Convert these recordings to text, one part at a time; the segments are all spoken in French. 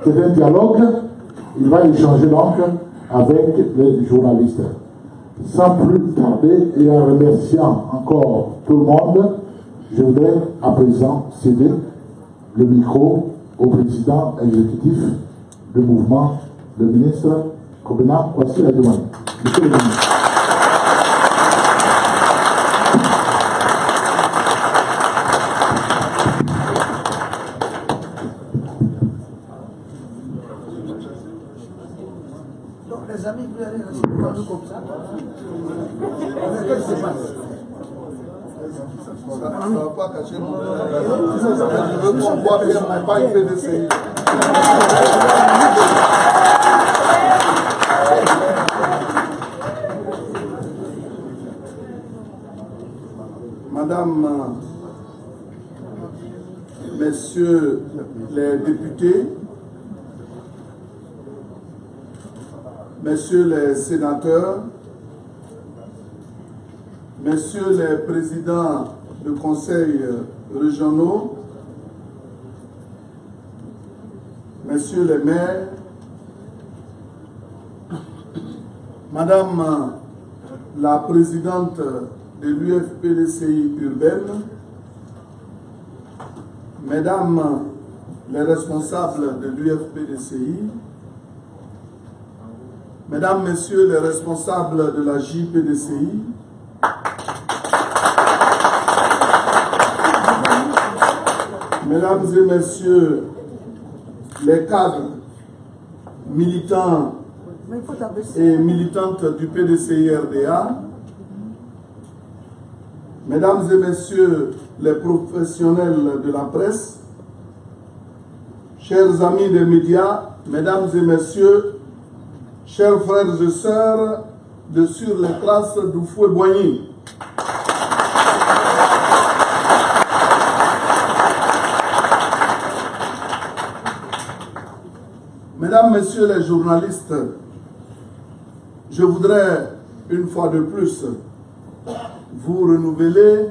C'est un dialogue. Il va échanger donc avec les journalistes. Sans plus tarder et en remerciant encore tout le monde, je voudrais à présent céder le micro au président exécutif du mouvement, le ministre Kobena. Voici la demande. Monsieur le ministre. Donc les amis, vous allez rester comme ça. Qu'est-ce qui se passe? Ça ne va pas cacher mon je veux qu'on voit bien ma paille PDCI. Madame, Messieurs les députés, Messieurs les sénateurs, Messieurs les présidents de conseils régionaux, Messieurs les maires, Madame la présidente de l'UFPDCI urbaine, Mesdames les responsables de l'UFPDCI, Mesdames, Messieurs les responsables de la JPDCI, Mesdames et Messieurs les cadres militants et militantes du PDCI-RDA, Mesdames et Messieurs les professionnels de la presse, chers amis des médias, Mesdames et Messieurs, chers frères et sœurs de Sur les traces d'Oufoué-Boigny, Mesdames, Messieurs les journalistes, je voudrais une fois de plus vous renouveler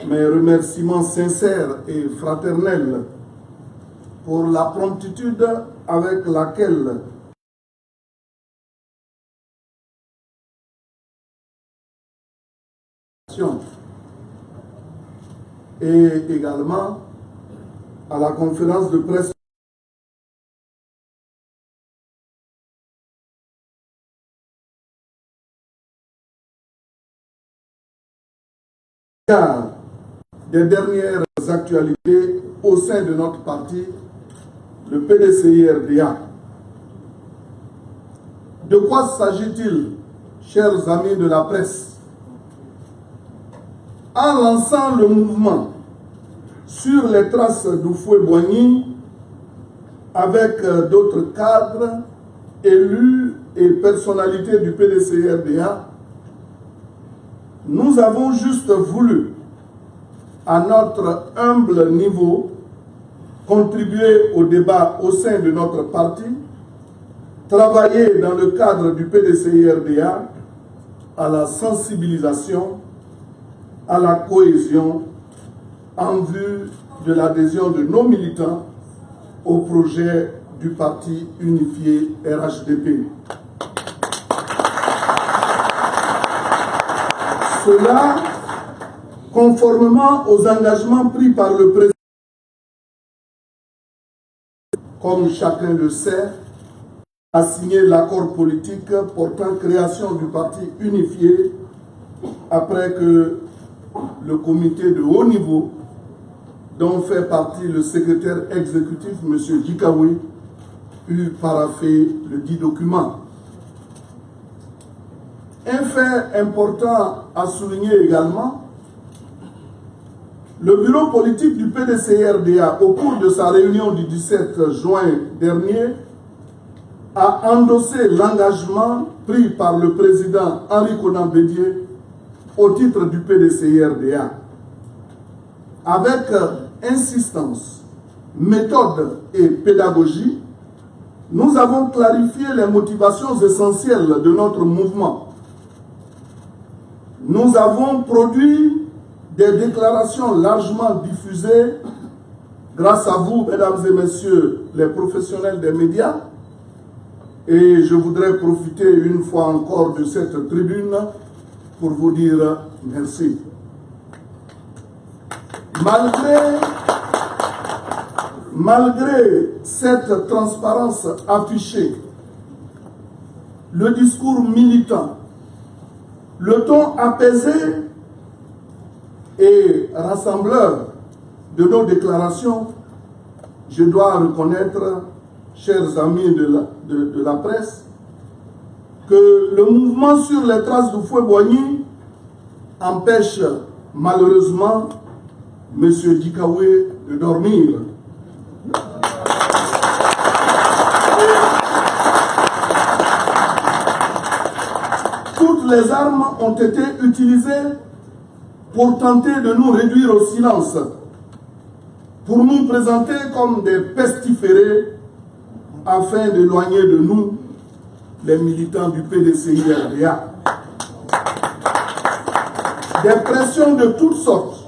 mes remerciements sincères et fraternels pour la promptitude avec laquelle et également à la conférence de presse des dernières actualités au sein de notre parti, le PDCI-RDA. De quoi s'agit-il, chers amis de la presse? En lançant le mouvement Sur les traces d'Oufoué-Boigny avec d'autres cadres, élus et personnalités du PDCI-RDA, nous avons juste voulu, à notre humble niveau, contribuer au débat au sein de notre parti, travailler dans le cadre du PDCI-RDA à la sensibilisation, à la cohésion, en vue de l'adhésion de nos militants au projet du parti unifié RHDP. Cela, conformément aux engagements pris par le président, comme chacun le sait, a signé l'accord politique portant création du parti unifié après que le comité de haut niveau, dont fait partie le secrétaire exécutif, M. Djikawi, eut paraphé le dit document. Un fait important à souligner également, le bureau politique du PDCI-RDA, au cours de sa réunion du 17 juin dernier, a endossé l'engagement pris par le président Henri Konan Bédié au titre du PDCI-RDA. Avec insistance, méthode et pédagogie, nous avons clarifié les motivations essentielles de notre mouvement. Nous avons produit des déclarations largement diffusées grâce à vous, mesdames et messieurs les professionnels des médias, et je voudrais profiter une fois encore de cette tribune pour vous dire merci. Malgré cette transparence affichée, le discours militant, le ton apaisé et rassembleur de nos déclarations, je dois reconnaître, chers amis de la presse, que le mouvement sur les traces du fouet Boigny empêche malheureusement M. Dikawe de dormir. Toutes les armes ont été utilisées pour tenter de nous réduire au silence, pour nous présenter comme des pestiférés afin d'éloigner de nous les militants du PDCI-RDA. Des pressions de toutes sortes,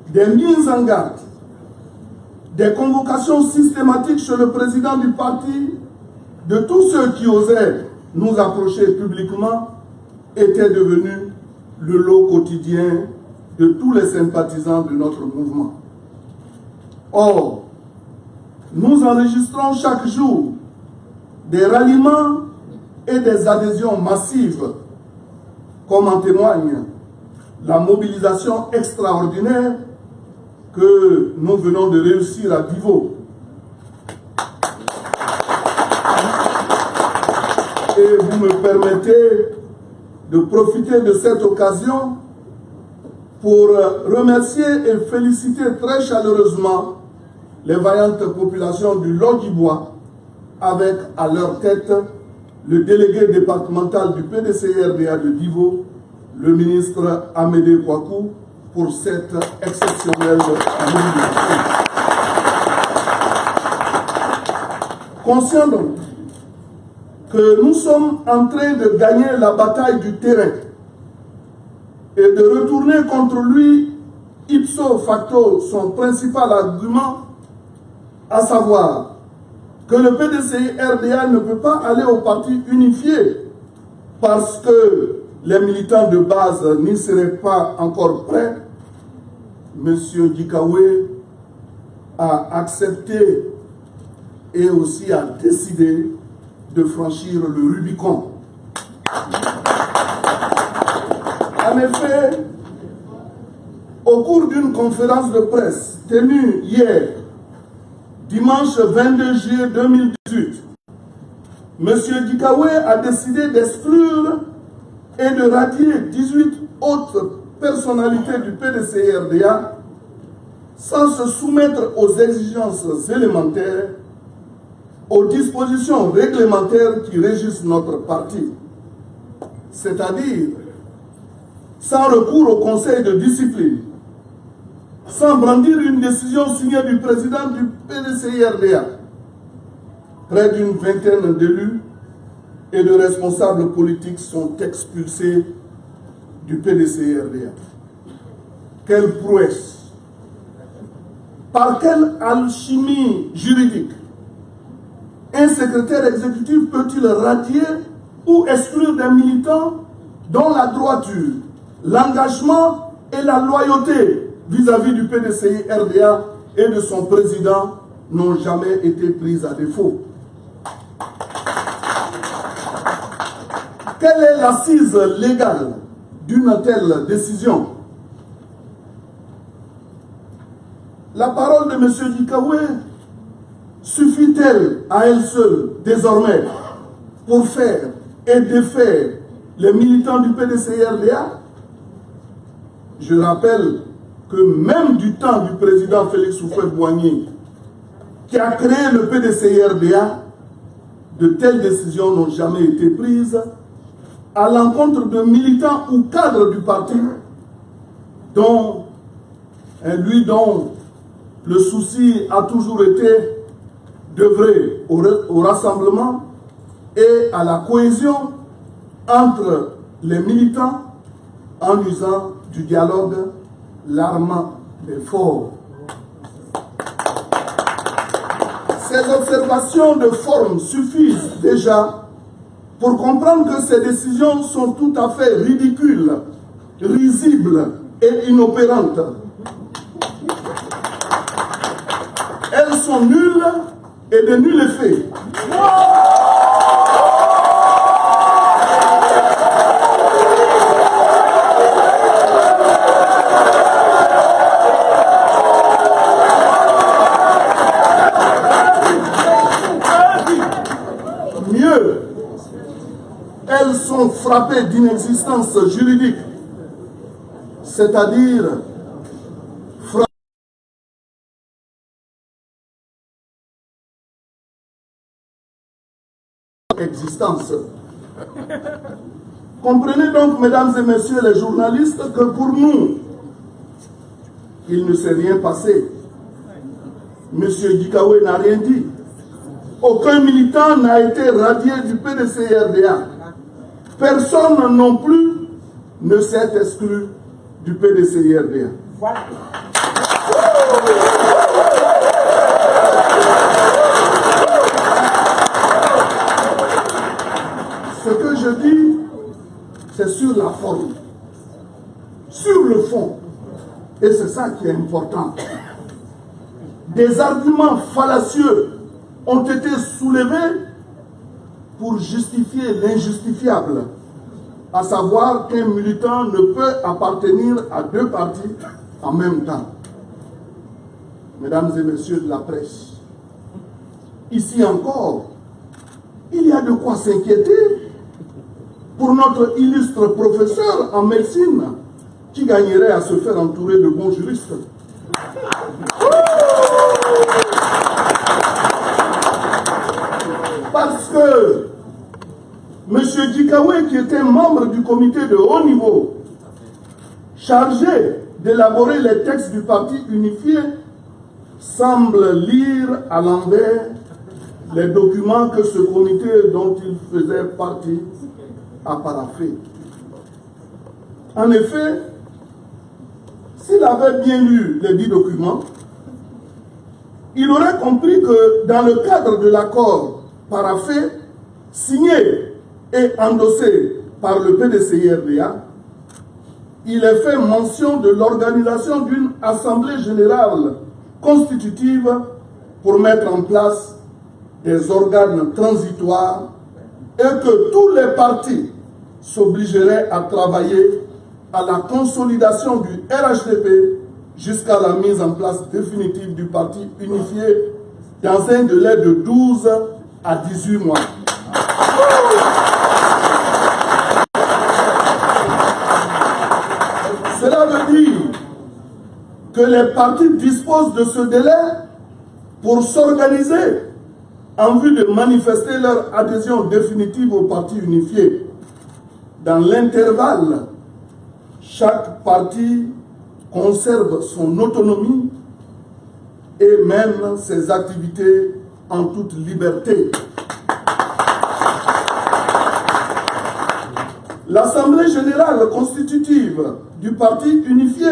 des mises en garde, des convocations systématiques chez le président du parti, de tous ceux qui osaient nous approcher publiquement, étaient devenus le lot quotidien de tous les sympathisants de notre mouvement. Or, nous enregistrons chaque jour des ralliements et des adhésions massives, comme en témoigne la mobilisation extraordinaire que nous venons de réussir à Divo. Et vous me permettez de profiter de cette occasion pour remercier et féliciter très chaleureusement les vaillantes populations du Lodjibois, avec à leur tête le délégué départemental du PDCI-RDA de Divo, le ministre Amédée Kouakou, pour cette exceptionnelle mobilisation. Conscient donc que nous sommes en train de gagner la bataille du terrain et de retourner contre lui ipso facto son principal argument, à savoir que le PDCI-RDA ne peut pas aller au parti unifié parce que les militants de base n'y seraient pas encore prêts. M. Dikawe a accepté et aussi a décidé de franchir le Rubicon. En effet, au cours d'une conférence de presse tenue hier, dimanche 22 juillet 2018, M. Dikawe a décidé d'exclure et de radier 18 autres personnalités du PDCI-RDA sans se soumettre aux exigences élémentaires, aux dispositions réglementaires qui régissent notre parti, c'est-à-dire sans recours au conseil de discipline, sans brandir une décision signée du président du PDCI-RDA. Près d'une vingtaine d'élus et de responsables politiques sont expulsés du PDCI-RDA. Quelle prouesse! Par quelle alchimie juridique un secrétaire exécutif peut-il radier ou exclure des militants dont la droiture, l'engagement et la loyauté vis-à-vis du PDCI-RDA et de son président n'ont jamais été prises à défaut? Quelle est l'assise légale d'une telle décision? La parole de M. Dikawe suffit-elle à elle seule, désormais, pour faire et défaire les militants du PDCI-RDA? Je rappelle que même du temps du président Félix Houphouët-Boigny, qui a créé le PDCI-RDA, de telles décisions n'ont jamais été prises à l'encontre de militants ou cadres du parti dont le souci a toujours été d'œuvrer au rassemblement et à la cohésion entre les militants en usant du dialogue, l'arme des forts. Ces observations de forme suffisent déjà pour comprendre que ces décisions sont tout à fait ridicules, risibles et inopérantes. Elles sont nulles et de nul effet. Mieux, elles sont frappées d'inexistence juridique, c'est-à-dire existence. Comprenez donc, mesdames et messieurs les journalistes, que pour nous, il ne s'est rien passé. Monsieur Gikawe n'a rien dit. Aucun militant n'a été radié du PDC-RDA. Personne non plus ne s'est exclu du PDC-RDA. Voilà. Ce que je dis, c'est sur la forme. Sur le fond, et c'est ça qui est important, des arguments fallacieux ont été soulevés pour justifier l'injustifiable, à savoir qu'un militant ne peut appartenir à deux partis en même temps. Mesdames et messieurs de la presse, ici encore, il y a de quoi s'inquiéter pour notre illustre professeur en médecine qui gagnerait à se faire entourer de bons juristes. Parce que M. Gikawe, qui était membre du comité de haut niveau, chargé d'élaborer les textes du parti unifié, semble lire à l'envers les documents que ce comité dont il faisait partie a paraphé. En effet, s'il avait bien lu les 10 documents, il aurait compris que dans le cadre de l'accord paraphé, signé et endossé par le PDCI-RDA, il est fait mention de l'organisation d'une assemblée générale constitutive pour mettre en place des organes transitoires et que tous les partis s'obligeraient à travailler à la consolidation du RHDP jusqu'à la mise en place définitive du parti unifié dans un délai de 12 à 18 mois. Cela veut dire que les partis disposent de ce délai pour s'organiser en vue de manifester leur adhésion définitive au parti unifié. Dans l'intervalle, chaque parti conserve son autonomie et mène ses activités en toute liberté. L'Assemblée générale constitutive du parti unifié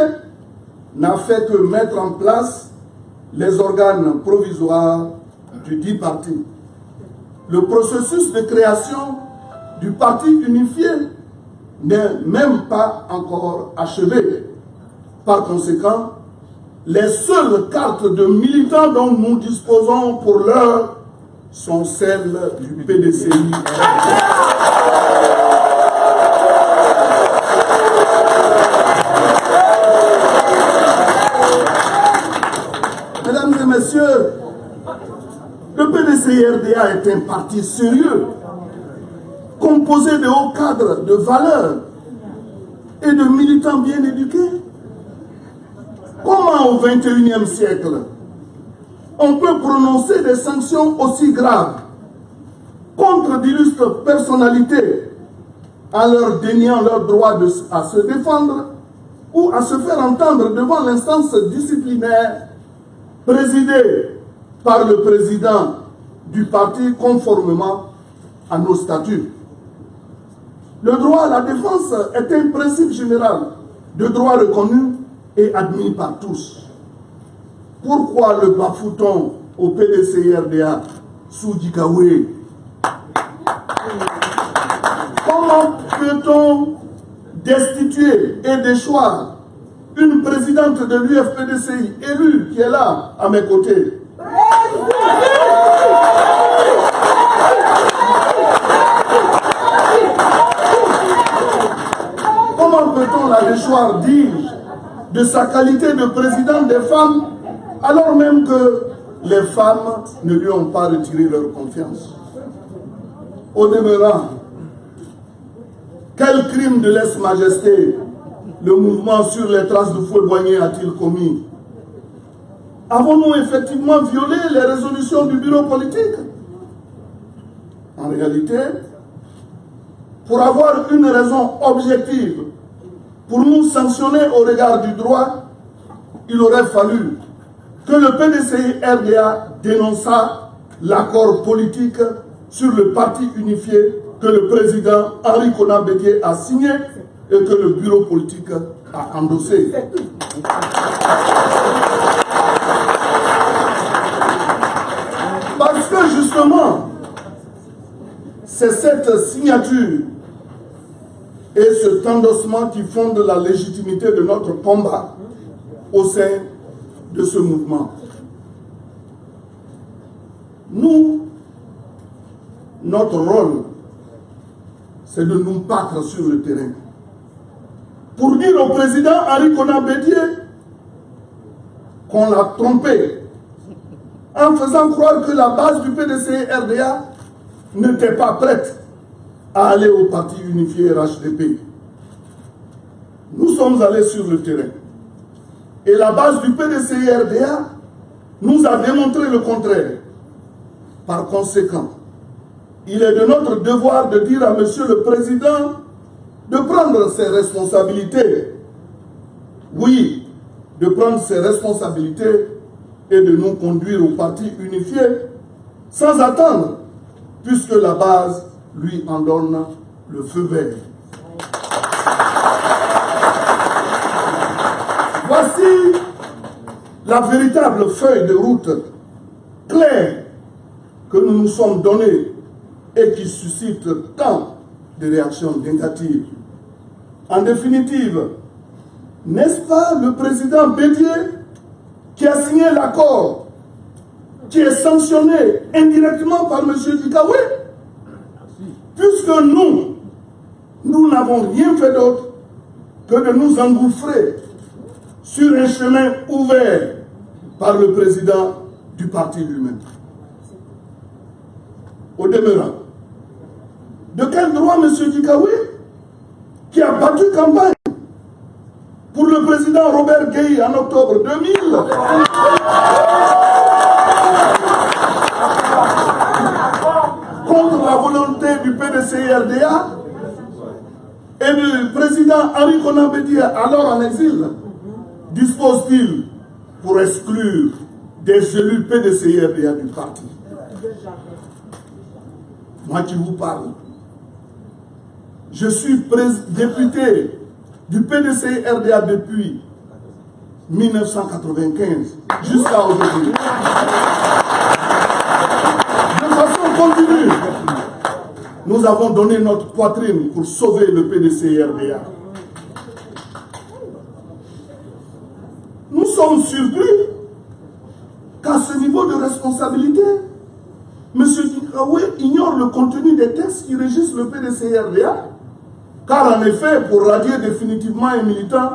n'a fait que mettre en place les organes provisoires du dit parti. Le processus de création du parti unifié n'est même pas encore achevé. Par conséquent, les seules cartes de militants dont nous disposons pour l'heure sont celles du PDCI. Mesdames et messieurs, le PDCI-RDA est un parti sérieux, composé de hauts cadres, de valeurs et de militants bien éduqués. Comment au XXIe siècle, on peut prononcer des sanctions aussi graves contre d'illustres personnalités en leur déniant leur droit à se défendre ou à se faire entendre devant l'instance disciplinaire présidée par le président du parti conformément à nos statuts? Le droit à la défense est un principe général de droit reconnu et admis par tous. Pourquoi le bafoue-t-on au PDCI-RDA sous Dikawe. Comment peut-on destituer et déchoir une présidente de l'UFPDCI élue qui est là à mes côtés? Comment peut-on la déchoir, dis-je, de sa qualité de présidente des femmes, alors même que les femmes ne lui ont pas retiré leur confiance? Au demeurant, quel crime de lèse-majesté le mouvement sur les traces de Fouet-Boigny a-t-il commis? Avons-nous effectivement violé les résolutions du bureau politique? En réalité, pour avoir une raison objective pour nous sanctionner au regard du droit, il aurait fallu que le PDCI-RDA dénonçât l'accord politique sur le parti unifié que le président Henri Konan Bédié a signé et que le bureau politique a endossé. Parce que justement, c'est cette signature et cet endossement qui fondent la légitimité de notre combat au sein de ce mouvement. Nous, notre rôle, c'est de nous battre sur le terrain pour dire au président Henri Konan Bédié qu'on l'a trompé en faisant croire que la base du PDCI-RDA n'était pas prête à aller au parti unifié RHDP. Nous sommes allés sur le terrain. Et la base du PDCI-RDA nous a démontré le contraire. Par conséquent, il est de notre devoir de dire à Monsieur le Président de prendre ses responsabilités. Oui, de prendre ses responsabilités et de nous conduire au parti unifié sans attendre, puisque la base lui en donne le feu vert. Voici la véritable feuille de route claire que nous nous sommes donnée et qui suscite tant de réactions négatives. En définitive, n'est-ce pas le président Bédié qui a signé l'accord qui est sanctionné indirectement par M. Dikawe? Puisque nous n'avons rien fait d'autre que de nous engouffrer sur un chemin ouvert par le président du parti lui-même. Au demeurant, de quel droit M. Dikawe, qui a battu campagne pour le président Robert Gueye en octobre 2000, contre la volonté du PDCI-RDA et du président Henri Konan Bédié, alors en exil, dispose-t-il pour exclure des élus PDCI-RDA du parti? Moi qui vous parle, je suis député du PDCI-RDA depuis 1995 jusqu'à aujourd'hui. De façon continue, nous avons donné notre poitrine pour sauver le PDCI-RDA. Nous sommes surpris qu'à ce niveau de responsabilité, M. Dikawe ignore le contenu des textes qui régissent le PDCI-RDA, car en effet, pour radier définitivement un militant,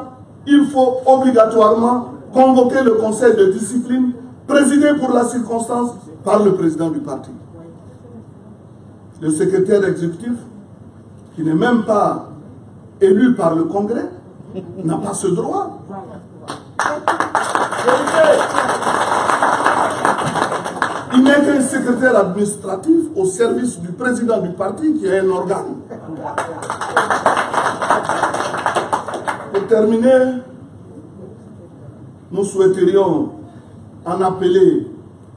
il faut obligatoirement convoquer le conseil de discipline, présidé pour la circonstance par le président du parti. Le secrétaire exécutif, qui n'est même pas élu par le Congrès, n'a pas ce droit. Il n'est qu'un secrétaire administratif au service du président du parti qui est un organe. Pour terminer, nous souhaiterions en appeler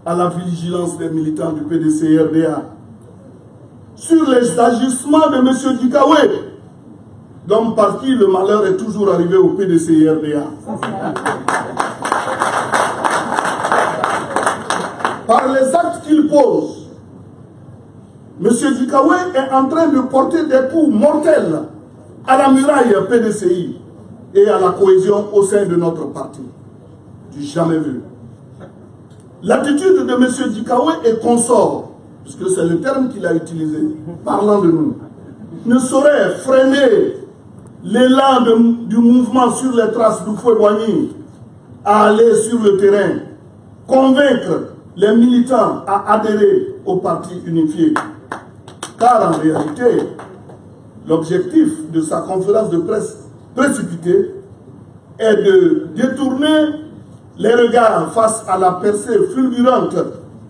à la vigilance des militants du PDCI-RDA sur les agissements de M. Dikawe, dont par qui le malheur est toujours arrivé au PDCI-RDA. cause. M. Dikawe est en train de porter des coups mortels à la muraille PDCI et à la cohésion au sein de notre parti. Du jamais vu. L'attitude de M. Dikawe et consorts, puisque c'est le terme qu'il a utilisé, parlant de nous, ne saurait freiner l'élan du mouvement sur les traces du Fouet-Boigny à aller sur le terrain, convaincre les militants à adhérer au parti unifié. Car en réalité, l'objectif de sa conférence de presse précipitée est de détourner les regards face à la percée fulgurante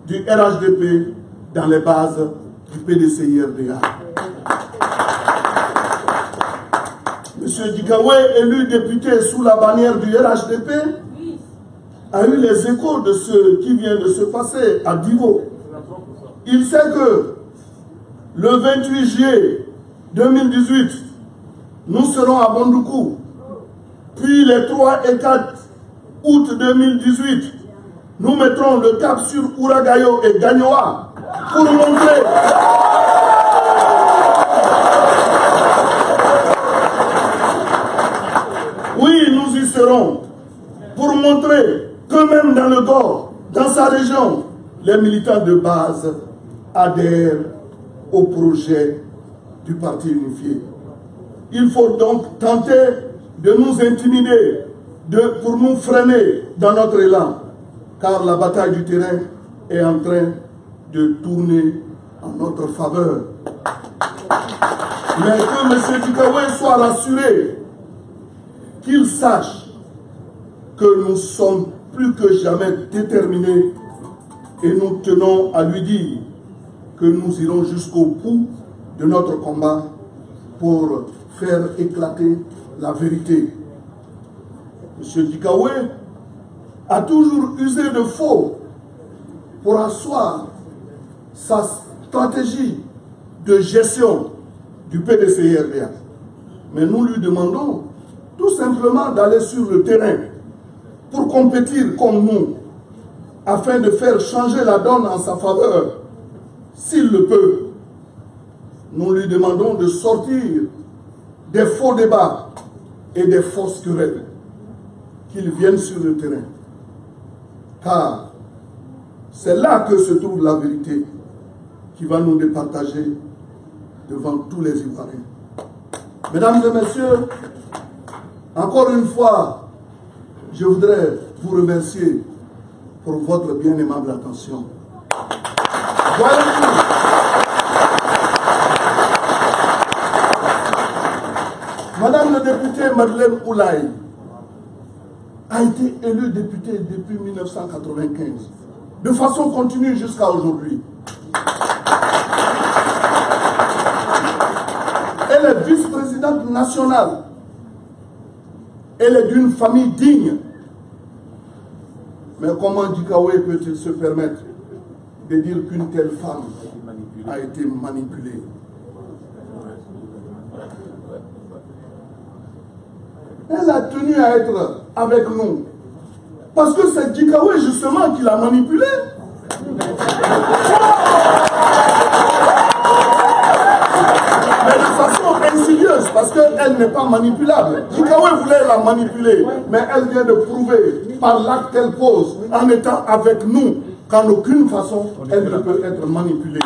du RHDP dans les bases du PDCI-RDA. M. Dikawe, élu député sous la bannière du RHDP, a eu les échos de ce qui vient de se passer à Divo. Il sait que le 28 juillet 2018, nous serons à Bondoukou. Puis les 3 et 4 août 2018, nous mettrons le cap sur Ouragayo et Gagnoa pour montrer oui, nous y serons pour montrer que même dans le Gord, dans sa région, les militants de base adhèrent au projet du parti unifié. Il faut donc tenter de nous intimider, pour nous freiner dans notre élan, car la bataille du terrain est en train de tourner en notre faveur. Mais que M. Dikawe soit rassuré, qu'il sache que nous sommes plus que jamais déterminés et nous tenons à lui dire que nous irons jusqu'au bout de notre combat pour faire éclater la vérité. M. Dikawe a toujours usé de faux pour asseoir sa stratégie de gestion du PDCI-RDA. Mais nous lui demandons tout simplement d'aller sur le terrain pour compétir comme nous, afin de faire changer la donne en sa faveur, s'il le peut. Nous lui demandons de sortir des faux débats et des fausses querelles, qu'il vienne sur le terrain. Car c'est là que se trouve la vérité qui va nous départager devant tous les Ivoiriens. Mesdames et messieurs, encore une fois, je voudrais vous remercier pour votre bien aimable attention. Voyez-vous, Madame le député Madeleine Oulaye a été élue députée depuis 1995, de façon continue jusqu'à aujourd'hui. Elle est vice-présidente nationale. Elle est d'une famille digne. Mais comment Dikawe peut-il se permettre de dire qu'une telle femme a été manipulée? Elle a tenu à être avec nous. Parce que c'est Dikawe justement qui l'a manipulée. Mais de façon insidieuse, parce qu'elle n'est pas manipulable. Dikawe voulait la manipuler, mais elle vient de prouver par l'acte qu'elle pose, en étant avec nous, qu'en aucune façon elle ne peut être manipulée.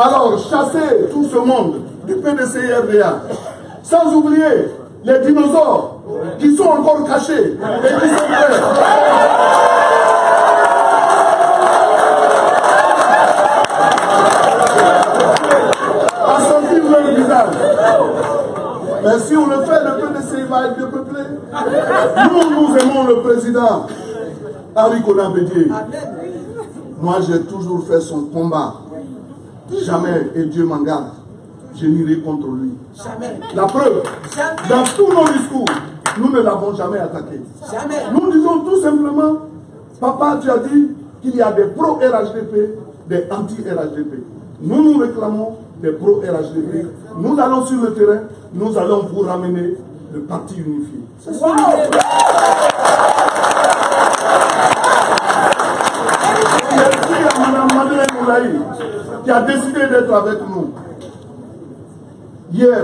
Alors, chassez tout ce monde du PDCI-RDA, sans oublier les dinosaures qui sont encore cachés et qui sont prêts. À sentir leur visage. Mais si on le fait, le PDCI va être dépeuplé. Nous aimons le président Henri Konan Bédié. Moi, j'ai toujours fait son combat. Jamais, et Dieu m'en garde, je n'irai contre lui. Jamais. La preuve, dans tous nos discours, nous ne l'avons jamais attaqué. Jamais. Nous disons tout simplement, papa, tu as dit qu'il y a des pro-RHDP, des anti-RHDP. Nous réclamons des pro-RHDP. Nous allons sur le terrain, nous allons vous ramener le parti unifié. C'est ça. qui a décidé d'être avec nous. Hier,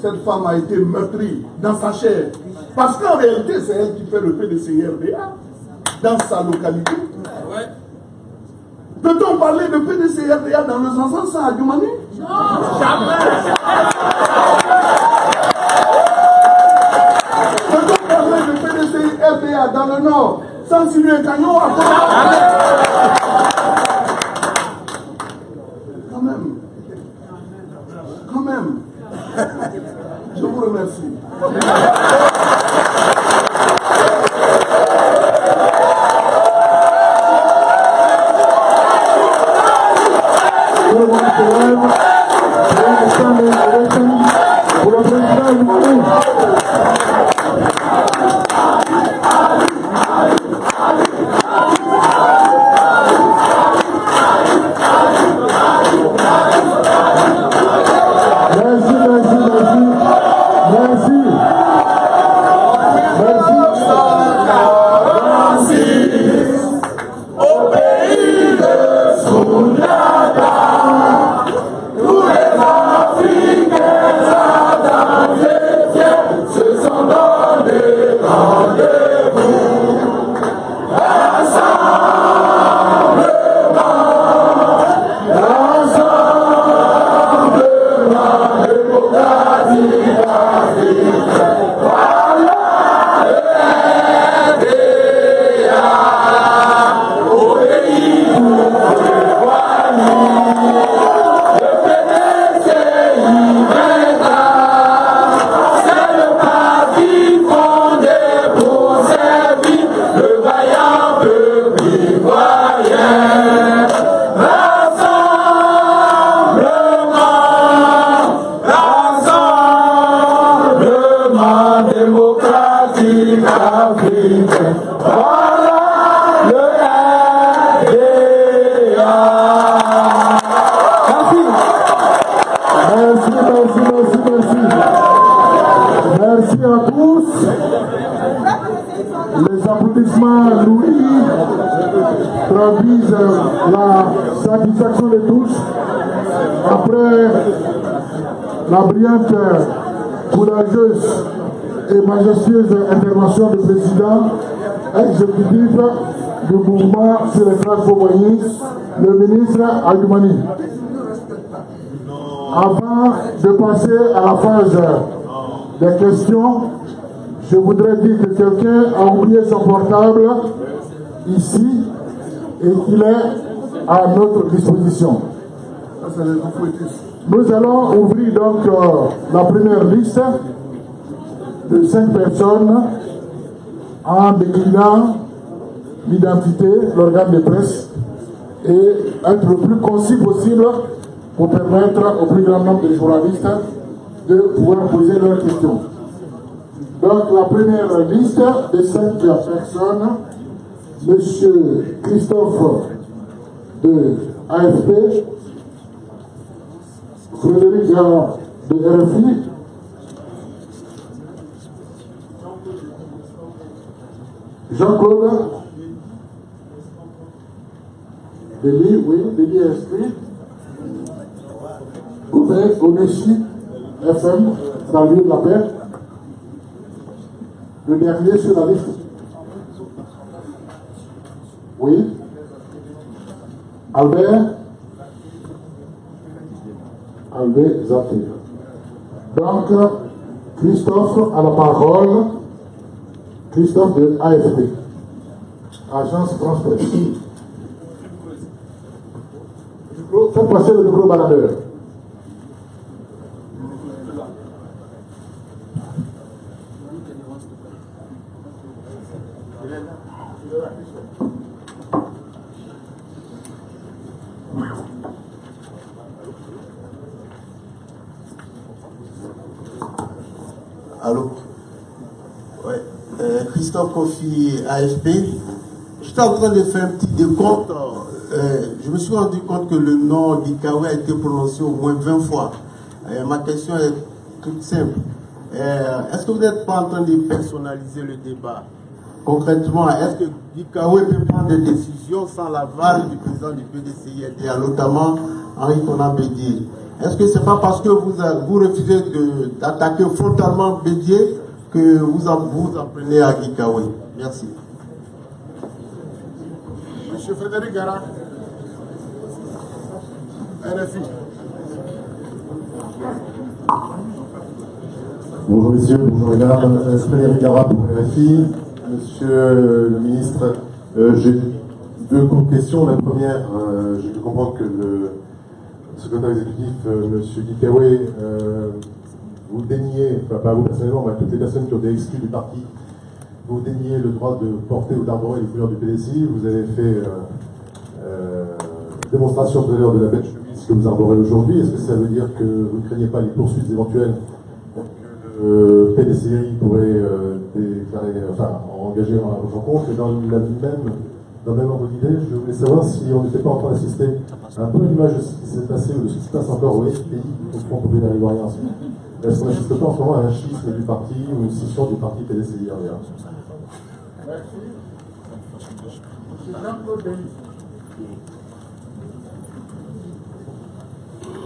cette femme a été meurtrie dans sa chair. Parce qu'en réalité, c'est elle qui fait le PDCRDA dans sa localité. Ouais. Peut-on parler de PDCRDA dans le sens sans Adjoumani? Non, jamais. Peut-on parler de PDCRDA dans le Nord sans Sylvain Cagnon à Quand même. Quand même. Je vous remercie. La brillante, courageuse et majestueuse intervention du président exécutif du mouvement sur les transformations, le ministre Adjoumani. Avant de passer à la phase des questions, je voudrais dire que quelqu'un a oublié son portable ici et qu'il est à notre disposition. Nous allons ouvrir donc la première liste de 5 personnes en déclinant l'identité, l'organe de presse et être le plus concis possible pour permettre au plus grand nombre de journalistes de pouvoir poser leurs questions. Donc la première liste de 5 personnes, M. Christophe de AFP, Frédéric de RFI, Jean-Claude Déli, oui, Déli Esprit, Goubet, Onessi, FM, dans le lieu de la paix, le dernier sur la liste. Oui. Albert Zaté. Donc, Christophe a la parole. Christophe de AFP, Agence France Presse. Faites passer le micro baladeur. Allô? Ouais. Christophe Kofi, AFP. J'étais en train de faire un petit décompte. Je me suis rendu compte que le nom d'Ikawe a été prononcé au moins 20 fois. Ma question est toute simple. Est-ce que vous n'êtes pas en train de personnaliser le débat? Concrètement, est-ce que Ikawe peut prendre des décisions sans l'aval du président du PDCIRDA, notamment Henri Konan Bédié. Est-ce que ce n'est pas parce que vous refusez d'attaquer frontalement Bédié que vous en prenez à Gikawe? Merci. Monsieur Frédéric Gara, RFI. Bonjour messieurs, bonjour mesdames, Frédéric Gara pour RFI. Monsieur le ministre, j'ai deux courtes questions. La première, j'ai pu comprendre que le secrétaire exécutif, monsieur Gikawe, vous déniez, enfin pas vous personnellement, mais toutes les personnes qui ont été exclues du parti, vous déniez le droit de porter ou d'arborer les couleurs du PDCI. Vous avez fait démonstration tout à l'heure de la bête chemise que vous arborez aujourd'hui. Est-ce que ça veut dire que vous ne craignez pas les poursuites éventuelles que le PDCI pourrait engager à votre rencontre? Et dans le même ordre d'idée, je voulais savoir si on n'était pas en train d'assister à un peu l'image de ce qui s'est passé ou de ce qui se passe encore au pays au Front populaire ivoirien. Est-ce qu'on n'assiste pas en ce moment à un schisme du parti ou une scission du parti PDCI?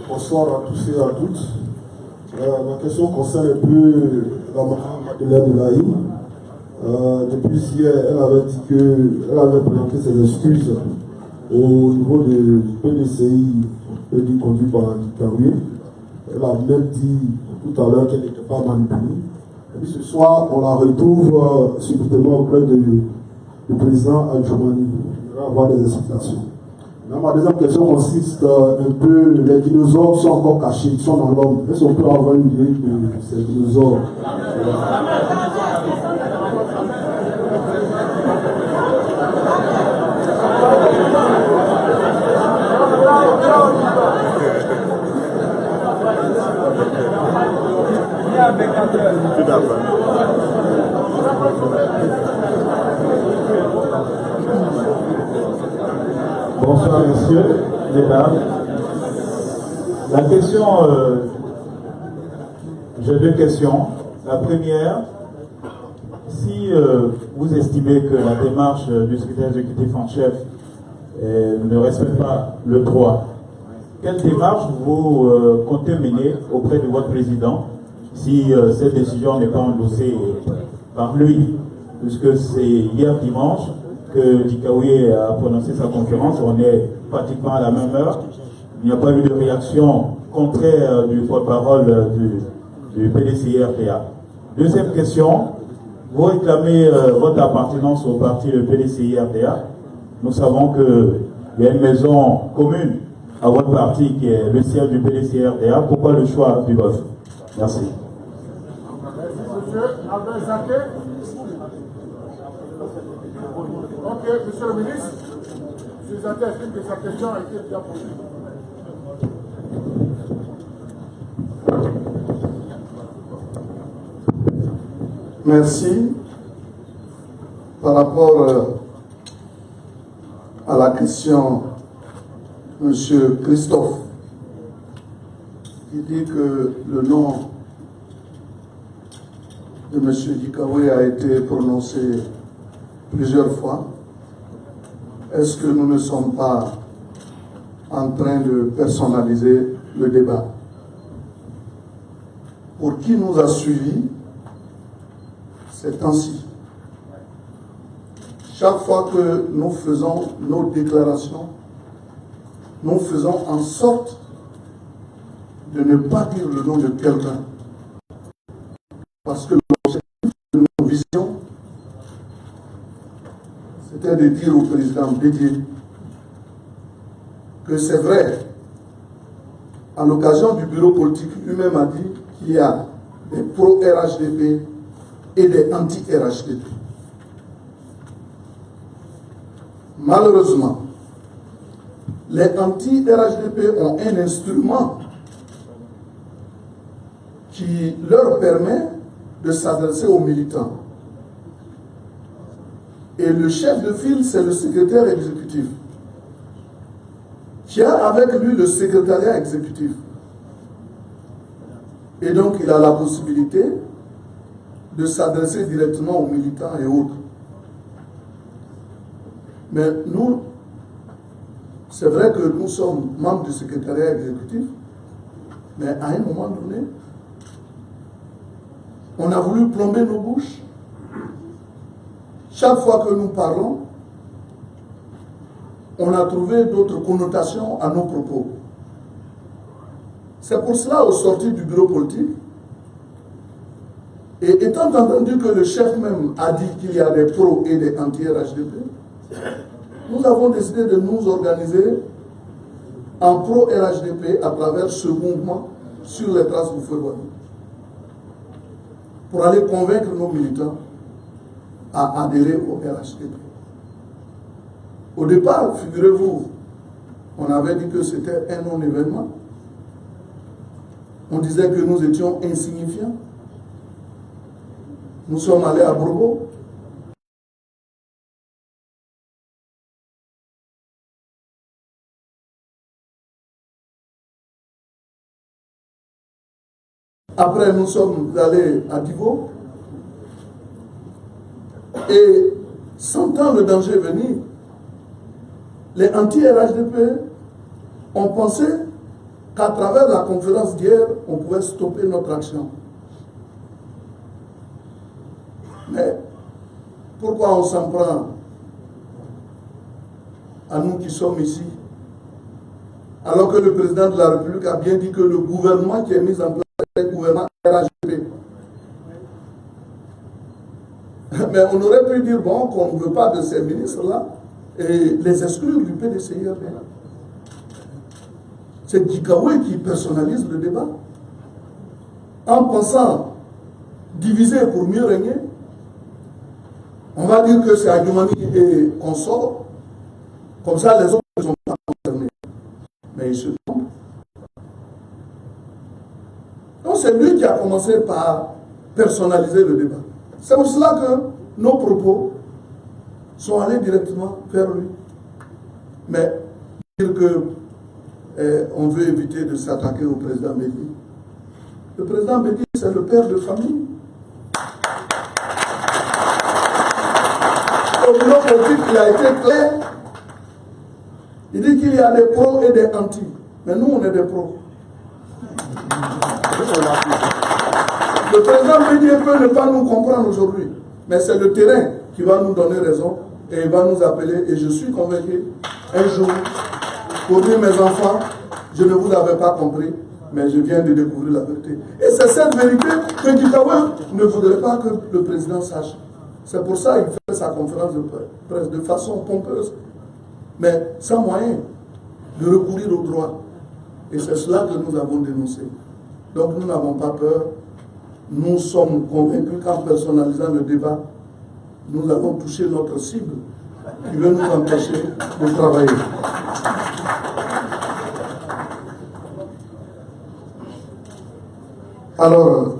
Bonsoir à tous et à toutes. Ma question concerne un peu la Madeleine Laï. Depuis hier, elle avait dit qu'elle avait présenté ses excuses au niveau du PDCI, conduit par Gikawe. Elle a même dit tout à l'heure qu'elle n'était pas manipulée. Et puis ce soir, on la retrouve subitement auprès du président Adjoumani. Il va avoir des explications. Ma deuxième question consiste un peu, les dinosaures sont encore cachés, ils sont dans l'homme. Est-ce qu'on peut avoir une idée de ces dinosaures? Bonsoir messieurs, mesdames. La question, j'ai deux questions. La première, si vous estimez que la démarche du secrétaire exécutif en chef ne respecte pas le droit, quelle démarche vous comptez mener auprès de votre président si cette décision n'est pas endossée par lui, puisque c'est hier dimanche que Gikawe a prononcé sa conférence, on est pratiquement à la même heure. Il n'y a pas eu de réaction contraire du porte-parole du PDCI-RTA. Deuxième question, vous réclamez votre appartenance au parti le PDCI-RTA. Nous savons qu'il y a une maison commune à votre parti qui est le siège du PDCI-RTA. Pourquoi le choix du vote? Merci. Monsieur Albert Jacquet. Ok, monsieur le ministre, je vous atteste que sa question a été déjà posée. Merci. Par rapport à la question, monsieur Christophe, qui dit que le nom de monsieur Gikawe a été prononcé plusieurs fois. Est-ce que nous ne sommes pas en train de personnaliser le débat? Pour qui nous a suivis ces temps-ci, chaque fois que nous faisons nos déclarations, nous faisons en sorte de ne pas dire le nom de quelqu'un. Parce que l'objectif de nos visions, c'était de dire au président Bédié que c'est vrai, à l'occasion du bureau politique, lui-même a dit qu'il y a des pro-RHDP et des anti-RHDP. Malheureusement, les anti-RHDP ont un instrument qui leur permet de s'adresser aux militants. Et le chef de file, c'est le secrétaire exécutif, qui a avec lui le secrétariat exécutif. Et donc, il a la possibilité de s'adresser directement aux militants et autres. Mais nous, C'est vrai que nous sommes membres du secrétariat exécutif, mais à un moment donné, on a voulu plomber nos bouches. Chaque fois que nous parlons, on a trouvé d'autres connotations à nos propos. C'est pour cela, au sortir du bureau politique, et étant entendu que le chef même a dit qu'il y a des pros et des anti-RHDP, nous avons décidé de nous organiser en pro-RHDP à travers ce mouvement sur les traces du feu Boigny, pour aller convaincre nos militants à adhérer au RHDP. Au départ, figurez-vous, on avait dit que c'était un non-événement. On disait que nous étions insignifiants. Nous sommes allés à Bourgo. Après, nous sommes allés à Divo. Et sentant le danger venir, les anti-RHDP ont pensé qu'à travers la conférence d'hier, on pouvait stopper notre action. Mais pourquoi on s'en prend à nous qui sommes ici, alors que le président de la République a bien dit que le gouvernement qui est mis en place est le gouvernement RHDP. Mais on aurait pu dire, bon, qu'on ne veut pas de ces ministres-là et les exclure du PDCIR. C'est Dikawe qui personnalise le débat. En pensant diviser pour mieux régner, on va dire que c'est Adjoumani et consort. Comme ça, les autres ne sont pas concernés. Mais ils se trompent. Donc c'est lui qui a commencé par personnaliser le débat. C'est pour cela que nos propos sont allés directement vers lui. Mais dire que on veut éviter de s'attaquer au président Bédi. Le président Bédi, c'est le père de famille. Au niveau politique, il a été clair. Il dit qu'il y a des pros et des anti. Mais nous, on est des pros. Le président Bédi peut ne pas nous comprendre aujourd'hui. Mais c'est le terrain qui va nous donner raison. Et il va nous appeler. Et je suis convaincu, un jour, pour dire mes enfants, je ne vous avais pas compris, mais je viens de découvrir la vérité. Et c'est cette vérité que Dikawe ne voudrait pas que le président sache. C'est pour ça qu'il fait sa conférence de presse de façon pompeuse, mais sans moyen de recourir au droit. Et c'est cela que nous avons dénoncé. Donc nous n'avons pas peur. Nous sommes convaincus qu'en personnalisant le débat, nous avons touché notre cible qui veut nous empêcher de travailler. Alors,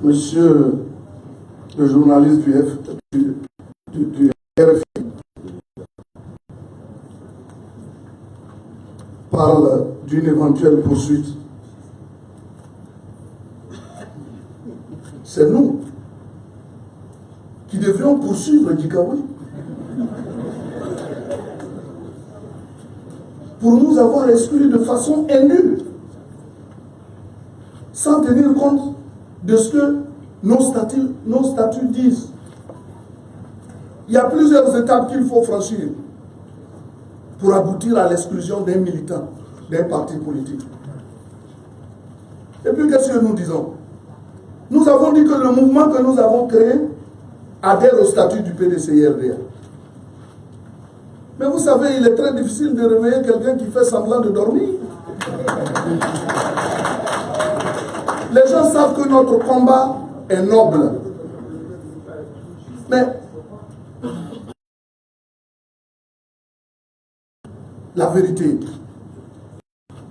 monsieur le journaliste du RFI parle d'une éventuelle poursuite. C'est nous qui devrions poursuivre Dikawe pour nous avoir exclus de façon indue, sans tenir compte de ce que nos statuts disent. Il y a plusieurs étapes qu'il faut franchir pour aboutir à l'exclusion d'un militant, d'un parti politique. Et puis qu'est-ce que nous disons? Nous avons dit que le mouvement que nous avons créé adhère au statut du PDCIRDA. Mais vous savez, il est très difficile de réveiller quelqu'un qui fait semblant de dormir. Les gens savent que notre combat est noble. Mais la vérité.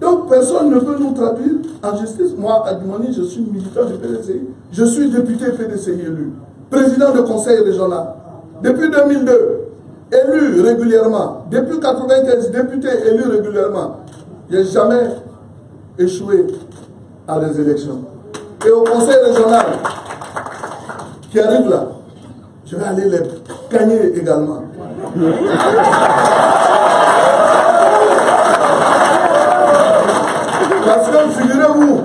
Donc personne ne peut nous traduire en justice. Moi, Adjoumani, je suis militant du PDCI. Je suis député PDCI élu. Président de conseil régional. Depuis 2002, élu régulièrement. Depuis 1995, député élu régulièrement. Je n'ai jamais échoué à des élections. Et au conseil régional qui arrive là, je vais aller les gagner également. Parce que, figurez-vous,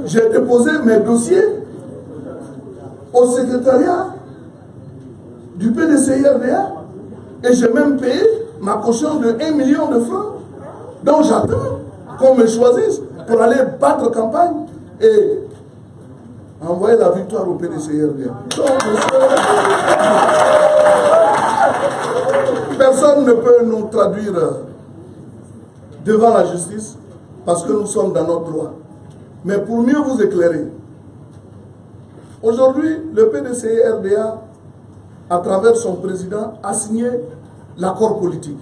j'ai déposé mes dossiers au secrétariat du PDCI-RDA et j'ai même payé ma caution de 1 million de francs. Donc j'attends qu'on me choisisse pour aller battre campagne et envoyer la victoire au PDCI-RDA. Donc, personne ne peut nous traduire devant la justice parce que nous sommes dans notre droit. Mais pour mieux vous éclairer, aujourd'hui, le PDCI-RDA, à travers son président, a signé l'accord politique.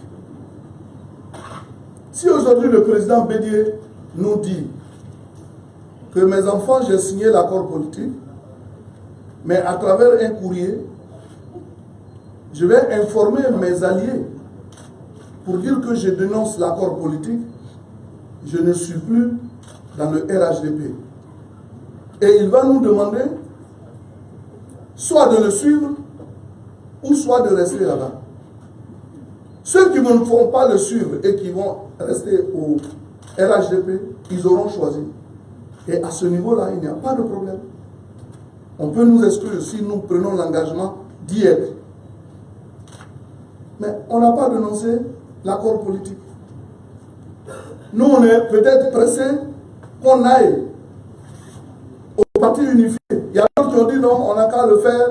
Si aujourd'hui le président Bédié nous dit que mes enfants, j'ai signé l'accord politique, mais à travers un courrier, je vais informer mes alliés pour dire que je dénonce l'accord politique, je ne suis plus dans le RHDP. Et il va nous demander soit de le suivre ou soit de rester là-bas. Ceux qui ne vont pas le suivre et qui vont rester au RHDP, ils auront choisi. Et à ce niveau-là, il n'y a pas de problème. On peut nous exclure si nous prenons l'engagement d'y être. Mais on n'a pas dénoncé l'accord politique. Nous, on est peut-être pressés qu'on aille au parti unifié. Il y a d'autres qui ont dit non, on n'a qu'à le faire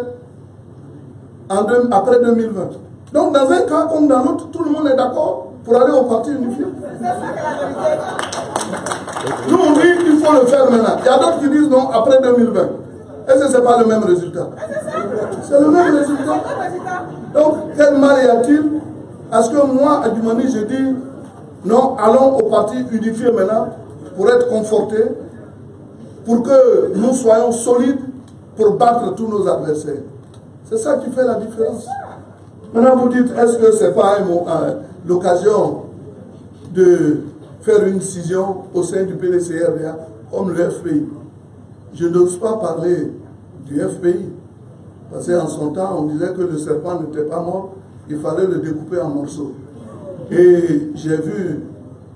après 2020. Donc, dans un cas comme dans l'autre, tout le monde est d'accord pour aller au parti unifié. Nous, on dit qu'il faut le faire maintenant. Il y a d'autres qui disent non, après 2020. Est-ce que ce n'est pas le même résultat? C'est le même résultat. Donc, quel mal y a-t-il à ce que moi, à Djoumani, je dis non, allons au parti unifié maintenant pour être confortés, pour que nous soyons solides pour battre tous nos adversaires. C'est ça qui fait la différence. Maintenant, vous dites, est-ce que ce n'est pas l'occasion de faire une scission au sein du PDCI-RDA comme le FPI? Je n'ose pas parler du FPI, parce qu'en son temps, on disait que le serpent n'était pas mort, il fallait le découper en morceaux. Et j'ai vu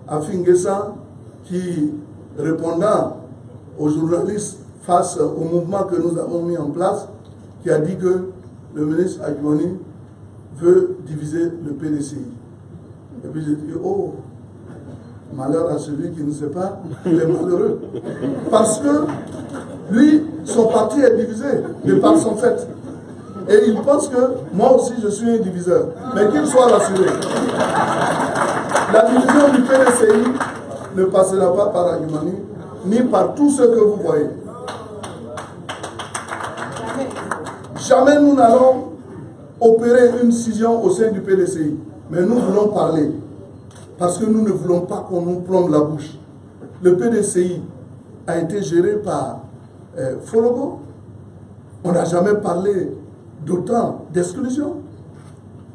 Afinguessa qui, répondant aux journalistes face au mouvement que nous avons mis en place, qui a dit que le ministre Adjouni veut diviser le PDCI. Et puis j'ai dit, oh, malheur à celui qui ne sait pas, il est malheureux. Parce que lui, son parti est divisé de par son fait. Et il pense que moi aussi je suis un diviseur. Mais qu'il soit rassuré. La division du PDCI ne passera pas par Adjoumani, ni par tous ceux que vous voyez. Jamais nous n'allons opérer une scission au sein du PDCI. Mais nous voulons parler. Parce que nous ne voulons pas qu'on nous plombe la bouche. Le PDCI a été géré par Fologo. On n'a jamais parlé d'autant d'exclusion.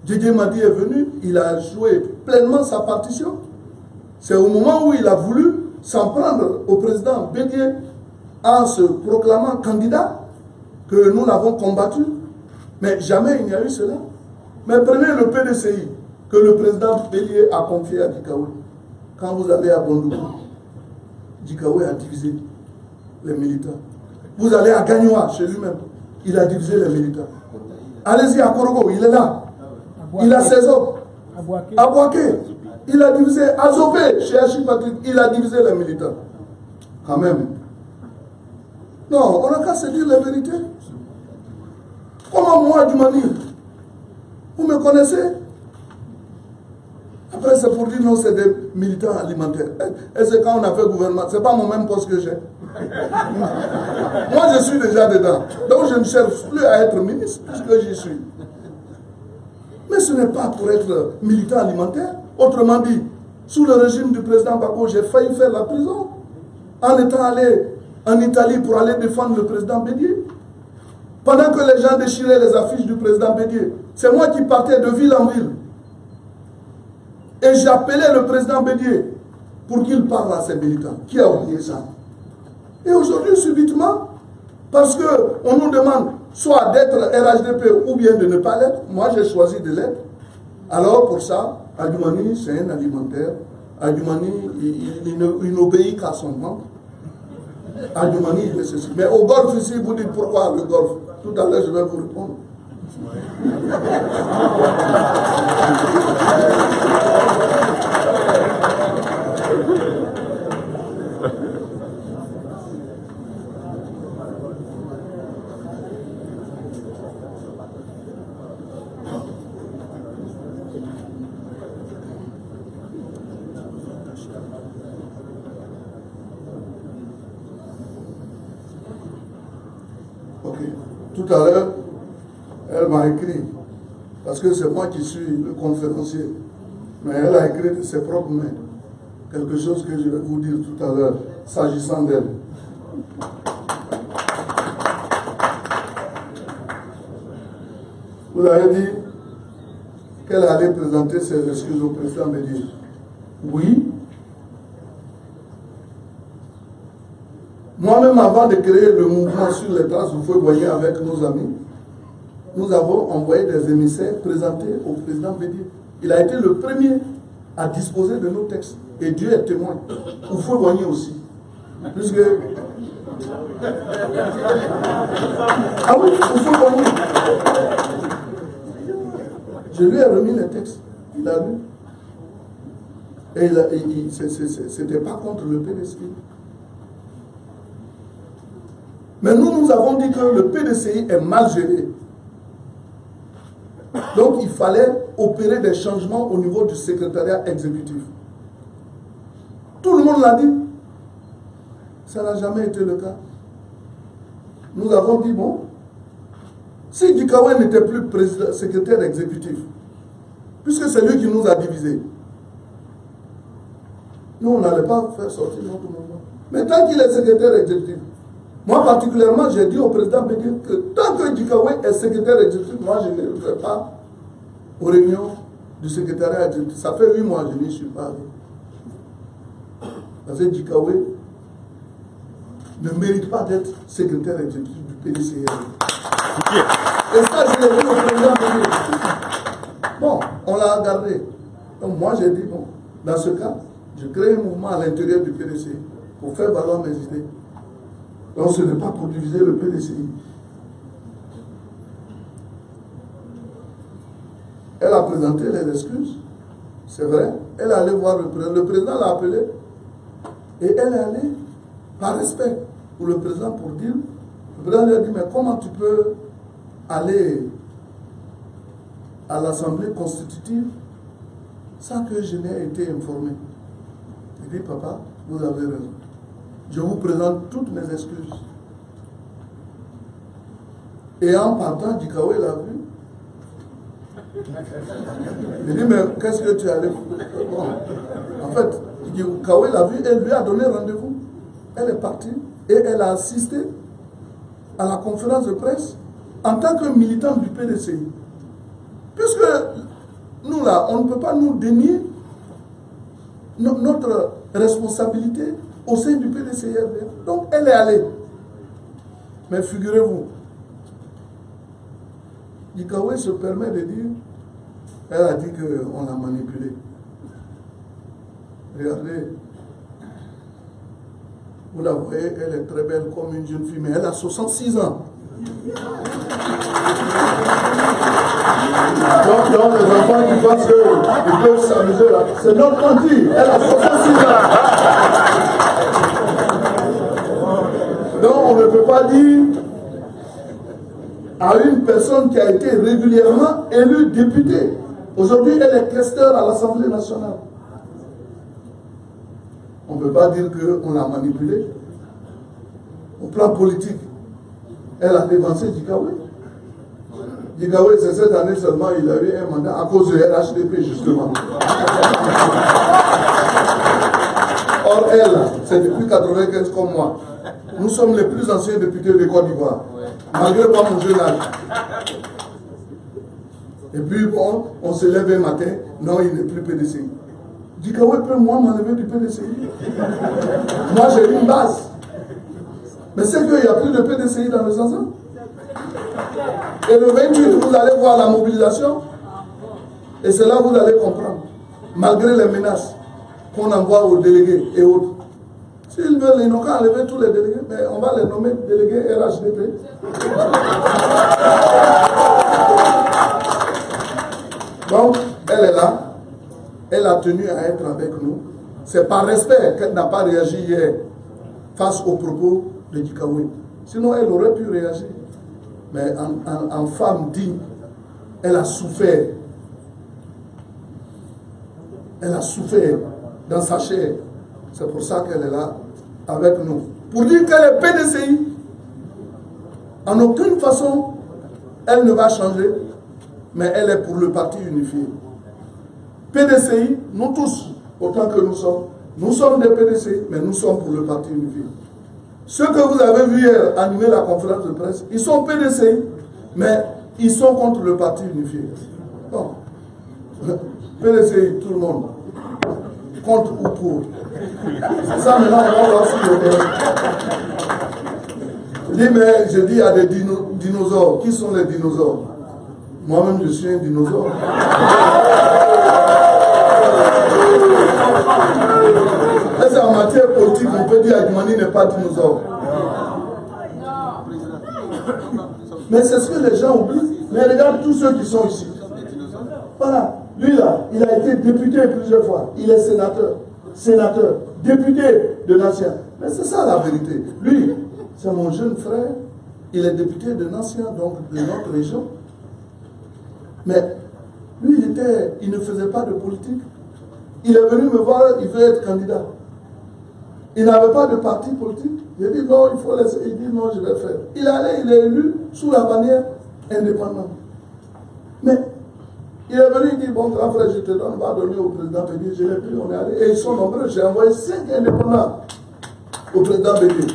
Didier Madi est venu, il a joué pleinement sa partition. C'est au moment où il a voulu s'en prendre au président Bédié en se proclamant candidat que nous l'avons combattu. Mais jamais il n'y a eu cela. Mais prenez le PDCI que le président Bédié a confié à Dikawe. Quand vous allez à Bondoukou, Dikawe a divisé les militants. Vous allez à Gagnoa, chez lui-même, il a divisé les militants. Allez-y à Korogo, il est là. Il a ses hommes. À Boaké, il a divisé. À Zopé, chez Achille Patrick, il a divisé les militants. Quand même. Non, on n'a qu'à se dire la vérité. Comment moi, Djoumani, vous me connaissez? Après, c'est pour dire non, c'est des militants alimentaires. Et c'est quand on a fait gouvernement, c'est pas mon même poste que j'ai. Moi, je suis déjà dedans. Donc, je ne cherche plus à être ministre, puisque j'y suis. Mais ce n'est pas pour être militant alimentaire. Autrement dit, sous le régime du président Bako, j'ai failli faire la prison en étant allé en Italie pour aller défendre le président Bédié. Pendant que les gens déchiraient les affiches du président Bédié, c'est moi qui partais de ville en ville. Et j'appelais le président Bédié pour qu'il parle à ses militants. Qui a oublié ça? Et aujourd'hui, subitement, parce qu'on nous demande soit d'être RHDP ou bien de ne pas l'être, moi j'ai choisi de l'être, Alors pour ça, Adjoumani, c'est un alimentaire. Adjoumani, il n'obéit qu'à son ventre. Adjoumani, il est ceci. Mais au golf ici, vous dites pourquoi le golf? Tout à l'heure, je vais vous répondre. Ok. Tout à l'heure, elle m'a écrit, parce que c'est moi qui suis le conférencier, mais elle a écrit de ses propres mains quelque chose que je vais vous dire tout à l'heure, s'agissant d'elle. Vous avez dit qu'elle allait présenter ses excuses au président Bédié. Oui. Moi-même, avant de créer le mouvement sur les traces du feu Boigny avec nos amis, nous avons envoyé des émissaires présentés au président Bédié. Il a été le premier à disposer de nos textes. Et Dieu est témoin. Au feu Boigny aussi. Puisque... Ah oui, au feu Boigny. Je lui ai remis les textes. Il a lu. Et c'était pas contre le PDCI. Mais nous avons dit que le PDCI est mal géré. Donc il fallait opérer des changements au niveau du secrétariat exécutif. Tout le monde l'a dit. Ça n'a jamais été le cas. Nous avons dit, bon, si Dikawe n'était plus secrétaire exécutif, puisque c'est lui qui nous a divisés, nous, on n'allait pas faire sortir notre mouvement. Mais tant qu'il est secrétaire exécutif, moi particulièrement, j'ai dit au président Bédié que tant que Dikawe est secrétaire exécutif, moi je ne vais pas aux réunions du secrétariat exécutif. Ça fait 8 mois que je n'y suis pas allé. Parce que Dikawe ne mérite pas d'être secrétaire exécutif du PDCI. Et ça, je l'ai dit au président Bédié. Bon, on l'a gardé. Donc moi, j'ai dit, bon, dans ce cas, je crée un mouvement à l'intérieur du PDCI pour faire valoir mes idées. Donc ce n'est pas pour diviser le PDCI. Elle a présenté les excuses, c'est vrai. Elle est allée voir le président l'a appelé et elle est allée par respect pour le président pour dire, le président lui a dit, mais comment tu peux aller à l'Assemblée constitutive sans que je n'ai été informé? Il dit, papa, vous avez raison. Je vous présente toutes mes excuses. Et en partant, Dikawe l'a vu. Il dit, mais qu'est-ce que tu es allé faire? Bon. En fait, Dikawe l'a vu et lui a donné rendez-vous. Elle est partie et elle a assisté à la conférence de presse en tant que militante du PDCI. Puisque nous là, on ne peut pas nous dénier notre responsabilité au sein du PDCI. Donc elle est allée. Mais figurez-vous, Dikawe se permet de dire, elle a dit qu'on l'a manipulée. Regardez, vous la voyez, elle est très belle comme une jeune fille, mais elle a 66 ans. Donc les enfants qui pensent qu'ils peuvent s'amuser là, c'est notre menti, elle a 66 ans. Donc on ne peut pas dire à une personne qui a été régulièrement élue députée. Aujourd'hui, elle est questeur à l'Assemblée nationale. On ne peut pas dire qu'on l'a manipulée. Au plan politique, elle a dévancé Dikawe. Dikawe, c'est cette année seulement, il a eu un mandat à cause de RHDP, justement. Or, elle, c'est depuis 1995 comme moi. Nous sommes les plus anciens députés de Côte d'Ivoire, malgré pas mon jeune âge. Et puis, bon, on se lève un matin, non, il n'est plus PDCI. Dikawe peut, moi, m'enlever du PDCI. Moi, j'ai une base. Mais c'est qu'il n'y a plus de PDCI dans le Zanzan. Et le 28, vous allez voir la mobilisation. Et c'est là que vous allez comprendre, malgré les menaces qu'on envoie aux délégués et autres. S'ils veulent, ils n'ont qu'à enlever tous les délégués, mais on va les nommer délégués RHDP. Donc, elle est là, elle a tenu à être avec nous. C'est par respect qu'elle n'a pas réagi hier face aux propos de Gikawe. Sinon, elle aurait pu réagir. Mais en femme digne, elle a souffert. Elle a souffert dans sa chair. C'est pour ça qu'elle est là avec nous. Pour dire qu'elle est PDCI, en aucune façon, elle ne va changer, mais elle est pour le parti unifié. PDCI, nous tous, autant que nous sommes des PDCI, mais nous sommes pour le parti unifié. Ceux que vous avez vu hier animer la conférence de presse, ils sont PDCI, mais ils sont contre le parti unifié. Non. PDCI, tout le monde. Contre ou pour. C'est ça maintenant, on va voir sur le terrain. Je dis à des dinosaures. Qui sont les dinosaures? Moi-même, je suis un dinosaure. Mais en matière politique, on peut dire qu'Adjumani n'est pas dinosaure. Mais c'est ce que les gens oublient. Mais regarde tous ceux qui sont ici. Voilà. Lui là, il a été député plusieurs fois. Il est sénateur, député de l'ancien. Mais c'est ça la vérité. Lui, c'est mon jeune frère. Il est député de l'ancien, donc de notre région. Mais lui, il ne faisait pas de politique. Il est venu me voir, il veut être candidat. Il n'avait pas de parti politique. J'ai dit non, il faut laisser. Il dit non, je vais faire. Il est élu sous la bannière indépendante. Mais il est venu, il dit bon, grand frère, je te donne, va donner au président Bédié. Je l'ai pris, on est allé. Et ils sont nombreux. J'ai envoyé 5 indépendants au président Bédié.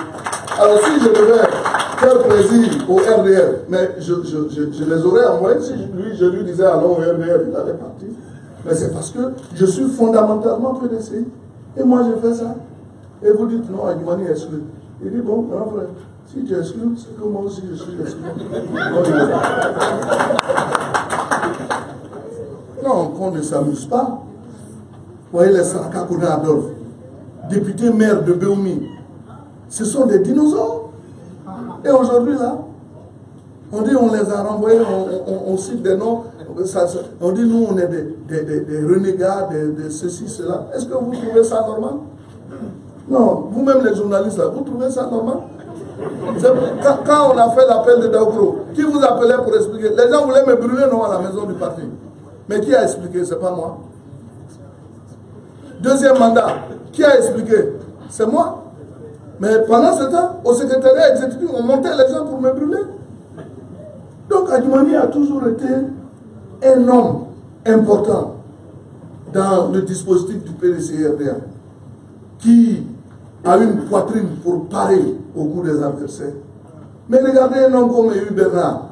Alors si je devais faire plaisir au RDR, mais je les aurais envoyés. Si je lui disais allons au RDR, il allait partir. Mais c'est parce que je suis fondamentalement PDCI. Et moi, je fais ça. Et vous dites non, Adjumani est exclu. Il dit bon, grand frère, si tu es exclu, c'est que moi aussi je suis exclu. Non, qu'on ne s'amuse pas. Vous voyez les Sarakakuna Adolphe, député maire de Béoumi, ce sont des dinosaures. Et aujourd'hui, là, on dit on les a renvoyés, on cite des noms, on dit nous on est des renégats, de ceci, cela. Est-ce que vous trouvez ça normal? Non, vous-même les journalistes, là, vous trouvez ça normal? Quand on a fait l'appel de Daoukro, qui vous appelait pour expliquer? Les gens voulaient me brûler, non, à la maison du parti. Mais qui a expliqué? C'est pas moi. Deuxième mandat, qui a expliqué? C'est moi. Mais pendant ce temps, au secrétariat exécutif, on montait les gens pour me brûler. Donc Adjumani a toujours été un homme important dans le dispositif du PDCRDA qui a une poitrine pour parer au coup des adversaires. Mais regardez un homme comme Ehu Bernard,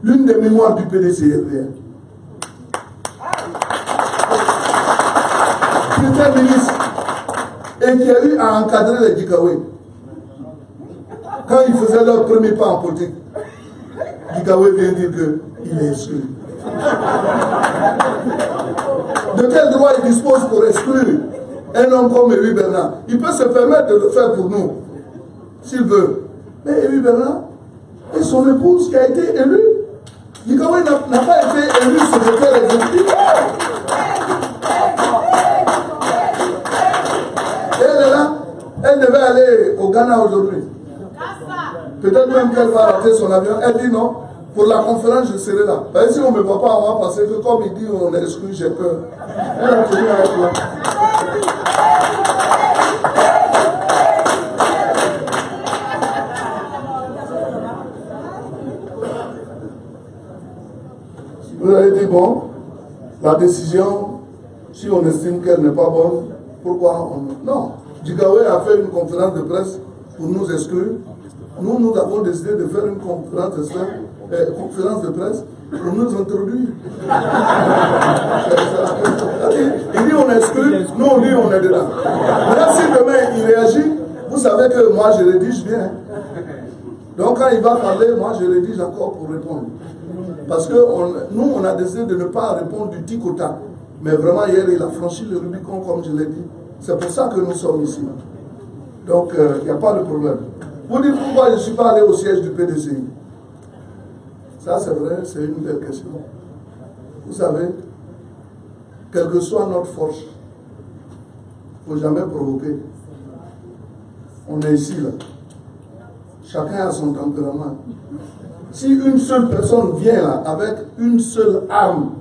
l'une des mémoires du PDCRDA, qui était ministre et qui a eu à encadrer les Gikawe quand ils faisaient leur premier pas en politique. Gikawe vient dire qu'il est exclu. De quel droit il dispose pour exclure un homme comme Ehu Bernard? Il peut se permettre de le faire pour nous, s'il veut. Mais Ehu Bernard et son épouse qui a été élue, Gikawe n'a pas été élu secrétaire exécutif. Elle est là, elle devait aller au Ghana aujourd'hui. Peut-être même qu'elle va rater son avion. Elle dit non, pour la conférence, je serai là. Si on ne me voit pas, on va passer que comme il dit, on est exclu, j'ai peur. Elle a tenu à être là. Vous avez dit, bon, la décision, si on estime qu'elle n'est pas bonne, pourquoi on... Non. Gikawe a fait une conférence de presse pour nous exclure. Nous avons décidé de faire une conférence de presse pour nous introduire. Il dit on est exclu, nous on dit on est dedans. Maintenant si demain il réagit, vous savez que moi je rédige bien. Donc quand il va parler, moi je rédige encore pour répondre. Parce que nous, on a décidé de ne pas répondre du tic au tac. Mais vraiment, hier, il a franchi le Rubicon, comme je l'ai dit. C'est pour ça que nous sommes ici. Donc, il n'y a pas de problème. Vous dites pourquoi je ne suis pas allé au siège du PDCI. Ça, c'est vrai, c'est une belle question. Vous savez, quelle que soit notre force, il ne faut jamais provoquer. On est ici, là. Chacun a son tempérament. Si une seule personne vient là, avec une seule arme,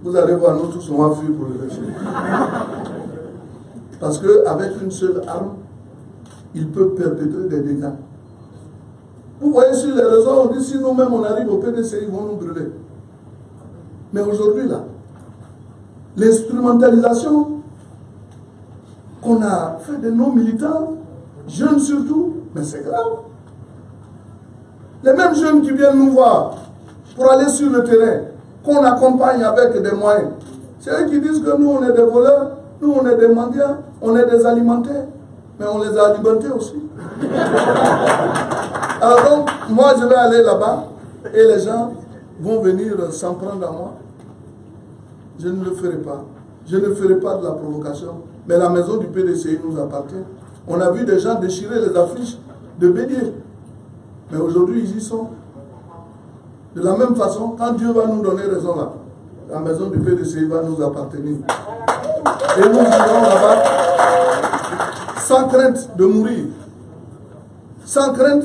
vous allez voir, nous tous, on va fuir pour le laisser. Parce qu'avec une seule arme, il peut perpétrer des dégâts. Vous voyez sur les réseaux, on dit si nous-mêmes on arrive au PDC, ils vont nous brûler. Mais aujourd'hui, là, l'instrumentalisation qu'on a fait de nos militants, jeunes surtout, mais c'est grave. Les mêmes jeunes qui viennent nous voir pour aller sur le terrain, qu'on accompagne avec des moyens, c'est eux qui disent que nous on est des voleurs, nous on est des mendiants, on est des alimentaires, mais on les a alimentés aussi. Alors donc, moi je vais aller là-bas et les gens vont venir s'en prendre à moi. Je ne le ferai pas. Je ne ferai pas de la provocation. Mais la maison du PDCI nous appartient. On a vu des gens déchirer les affiches de Bélier. Mais aujourd'hui, ils y sont. De la même façon, quand Dieu va nous donner raison là, la maison du PDCI va nous appartenir. Et nous irons là-bas sans crainte de mourir. Sans crainte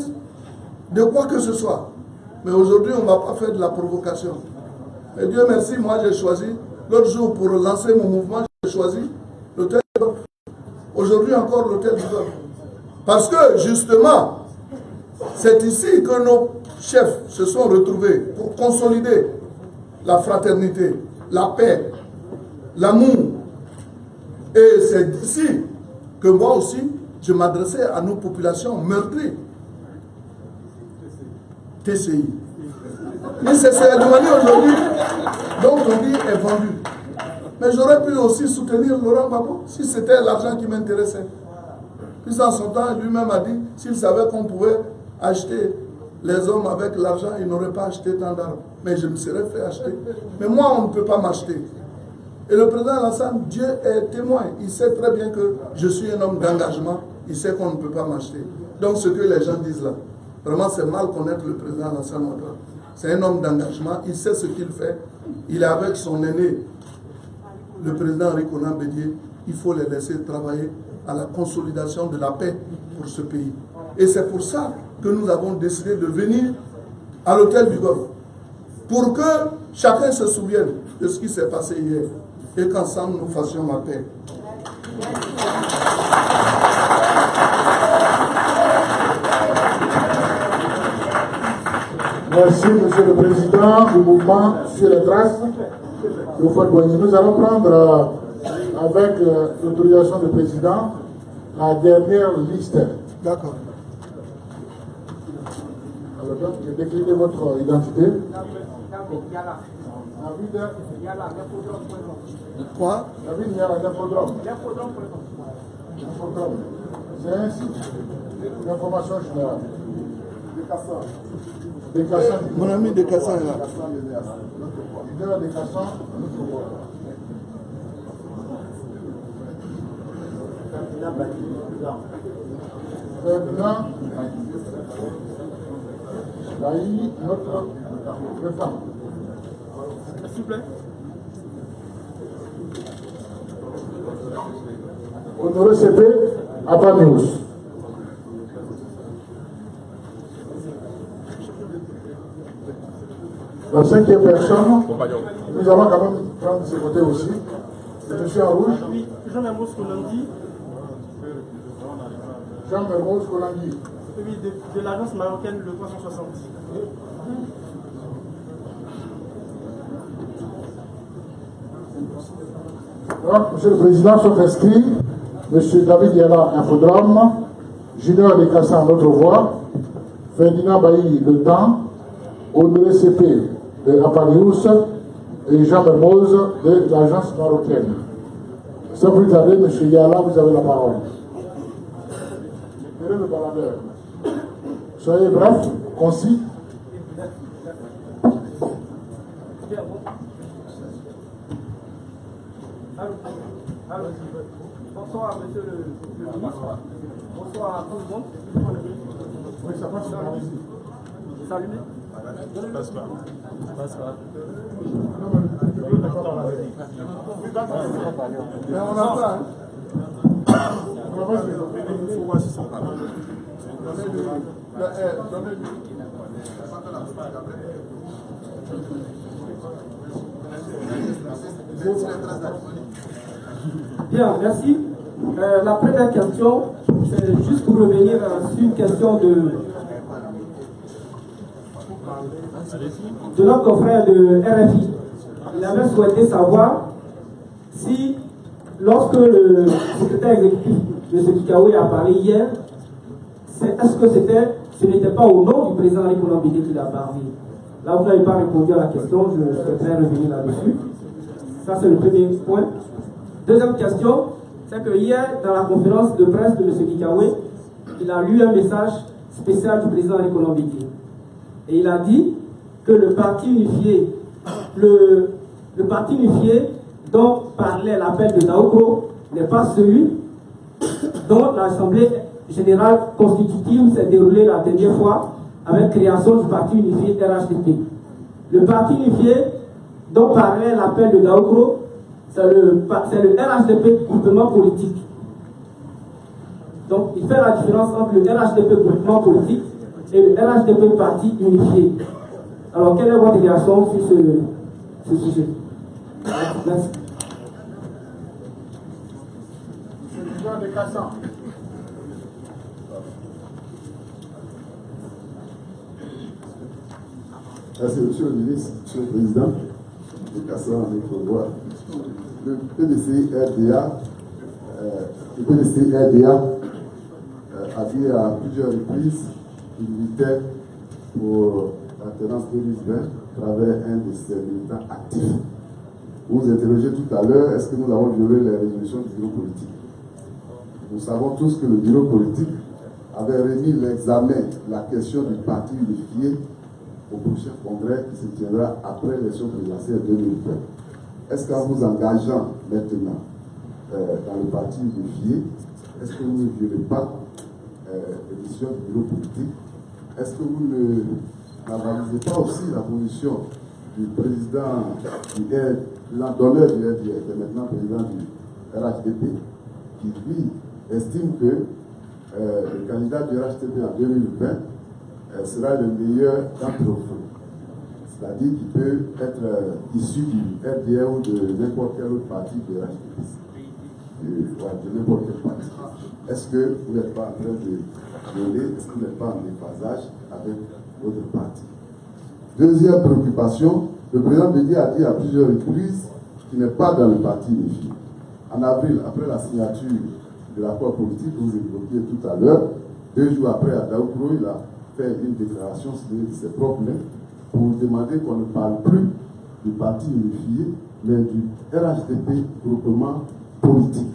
de quoi que ce soit. Mais aujourd'hui, on ne va pas faire de la provocation. Et Dieu merci, moi j'ai choisi, l'autre jour pour lancer mon mouvement, j'ai choisi l'hôtel du peuple. Aujourd'hui encore l'hôtel du peuple. Parce que justement, c'est ici que nos chefs se sont retrouvés pour consolider la fraternité, la paix, l'amour. Et c'est ici que moi aussi, je m'adressais à nos populations meurtries. TCI. Mais c'est Alimani aujourd'hui, donc on dit est vendu. Mais j'aurais pu aussi soutenir Laurent Gbagbo si c'était l'argent qui m'intéressait. Puis en son temps, lui-même a dit, s'il savait qu'on pouvait acheter les hommes avec l'argent, il n'aurait pas acheté tant d'armes. Mais je me serais fait acheter. Mais moi, on ne peut pas m'acheter. Et le président Alassane, Dieu est témoin. Il sait très bien que je suis un homme d'engagement. Il sait qu'on ne peut pas m'acheter. Donc ce que les gens disent là, vraiment c'est mal connaître le président Alassane Ouattara. C'est un homme d'engagement. Il sait ce qu'il fait. Il est avec son aîné, le président Henri Konan Bédié. Il faut les laisser travailler à la consolidation de la paix pour ce pays. Et c'est pour ça que nous avons décidé de venir à l'hôtel du Golfe, pour que chacun se souvienne de ce qui s'est passé hier et qu'ensemble nous fassions la paix. Merci, Monsieur le Président du mouvement Sur les traces. Nous allons prendre, avec l'autorisation du Président, la dernière liste. D'accord. Alors, donc, déclinez votre identité. Quoi? David Niala, l'infodrome. C'est ainsi. L'information générale. Décassan. Mon ami Décassan est là. Leader Décassan, notre voix. Ferdinand Bailly, notre président. S'il vous plaît. Honoré CP, Abanius. La cinquième personne, nous allons quand même prendre ce côté aussi. Je suis en rouge. Oui, Jean Mermoz Kolangui. Jean Mermoz Kolangui. Oui, de l'agence marocaine Le 360. Donc, Monsieur le Président, sont inscrits M. David Yala, Infodrome, Junior Décassan, notre voix, Ferdinand Bailly, Le Temps, Honoré CP de Apanius et Jean Mermoz de l'agence marocaine. Sans plus tarder, M. Yala, vous avez la parole. Quel est le baladeur? Soyez bref, concis. Bonsoir, monsieur le ministre. Bonsoir à tout le monde. Oui, ça passe par ici. C'est allumé? Passe pas. Mais on a ça, hein. On va pas se Faut voir si ça parle. Bien, merci. La première question, c'est juste pour revenir sur une question de notre confrère de RFI. Il avait souhaité savoir si, lorsque le secrétaire exécutif de M. Kikawe a parlé hier, est-ce que ce n'était pas au nom du président Nicolas Mbidi qu'il a parlé? Là, vous n'avez pas répondu à la question, je souhaiterais revenir là-dessus. Ça, c'est le premier point. Deuxième question, c'est que hier, dans la conférence de presse de M. Kikawe, il a lu un message spécial du président Nicolas Mbidi. Et il a dit que le parti unifié, dont parlait l'appel de Daoukro n'est pas celui dont l'Assemblée générale constitutive s'est déroulée la dernière fois avec création du parti unifié RHDP. Le parti unifié dont parlait l'appel de Daoukro, c'est le RHDP groupement politique. Donc il fait la différence entre le RHDP groupement politique et le RHDP parti unifié. Alors quelle est votre réaction sur ce sujet? Merci. Merci, Monsieur le ministre, Monsieur le Président. De Cassan en Eco-Droit. Le PDC-RDA a dit à plusieurs reprises qu'il militait pour l'alternance 2020 à travers un de ses militants actifs. Vous vous interrogez tout à l'heure, est-ce que nous avons violé les résolutions du bureau politique? Nous savons tous que le bureau politique avait remis l'examen, la question du parti unifié au prochain congrès qui se tiendra après l'élection présidentielle 2020. Est-ce qu'en vous engageant maintenant dans le parti unifié, est-ce que vous ne violez pas les décisions du bureau politique? Est-ce que vous n'avalisez pas aussi la position du président, l'ordonneur du RDA, qui est maintenant président du RHDP, qui lui estime que le candidat du RHDP en 2020 sera le meilleur d'entre vous. C'est-à-dire qu'il peut être issu du RDA ou de n'importe quel autre parti de RHDP. De n'importe quel parti. Est-ce que vous n'êtes pas en train de violer, est-ce que vous n'êtes pas en déphasage avec votre parti? Deuxième préoccupation, le président Mbidi a dit à plusieurs reprises qu'il n'est pas dans le parti unifié. En avril, après la signature de l'accord politique que vous évoquiez tout à l'heure, 2 jours après, à Daoukro, il a fait une déclaration signée de ses propres mains pour demander qu'on ne parle plus du parti unifié, mais du RHDP groupement politique.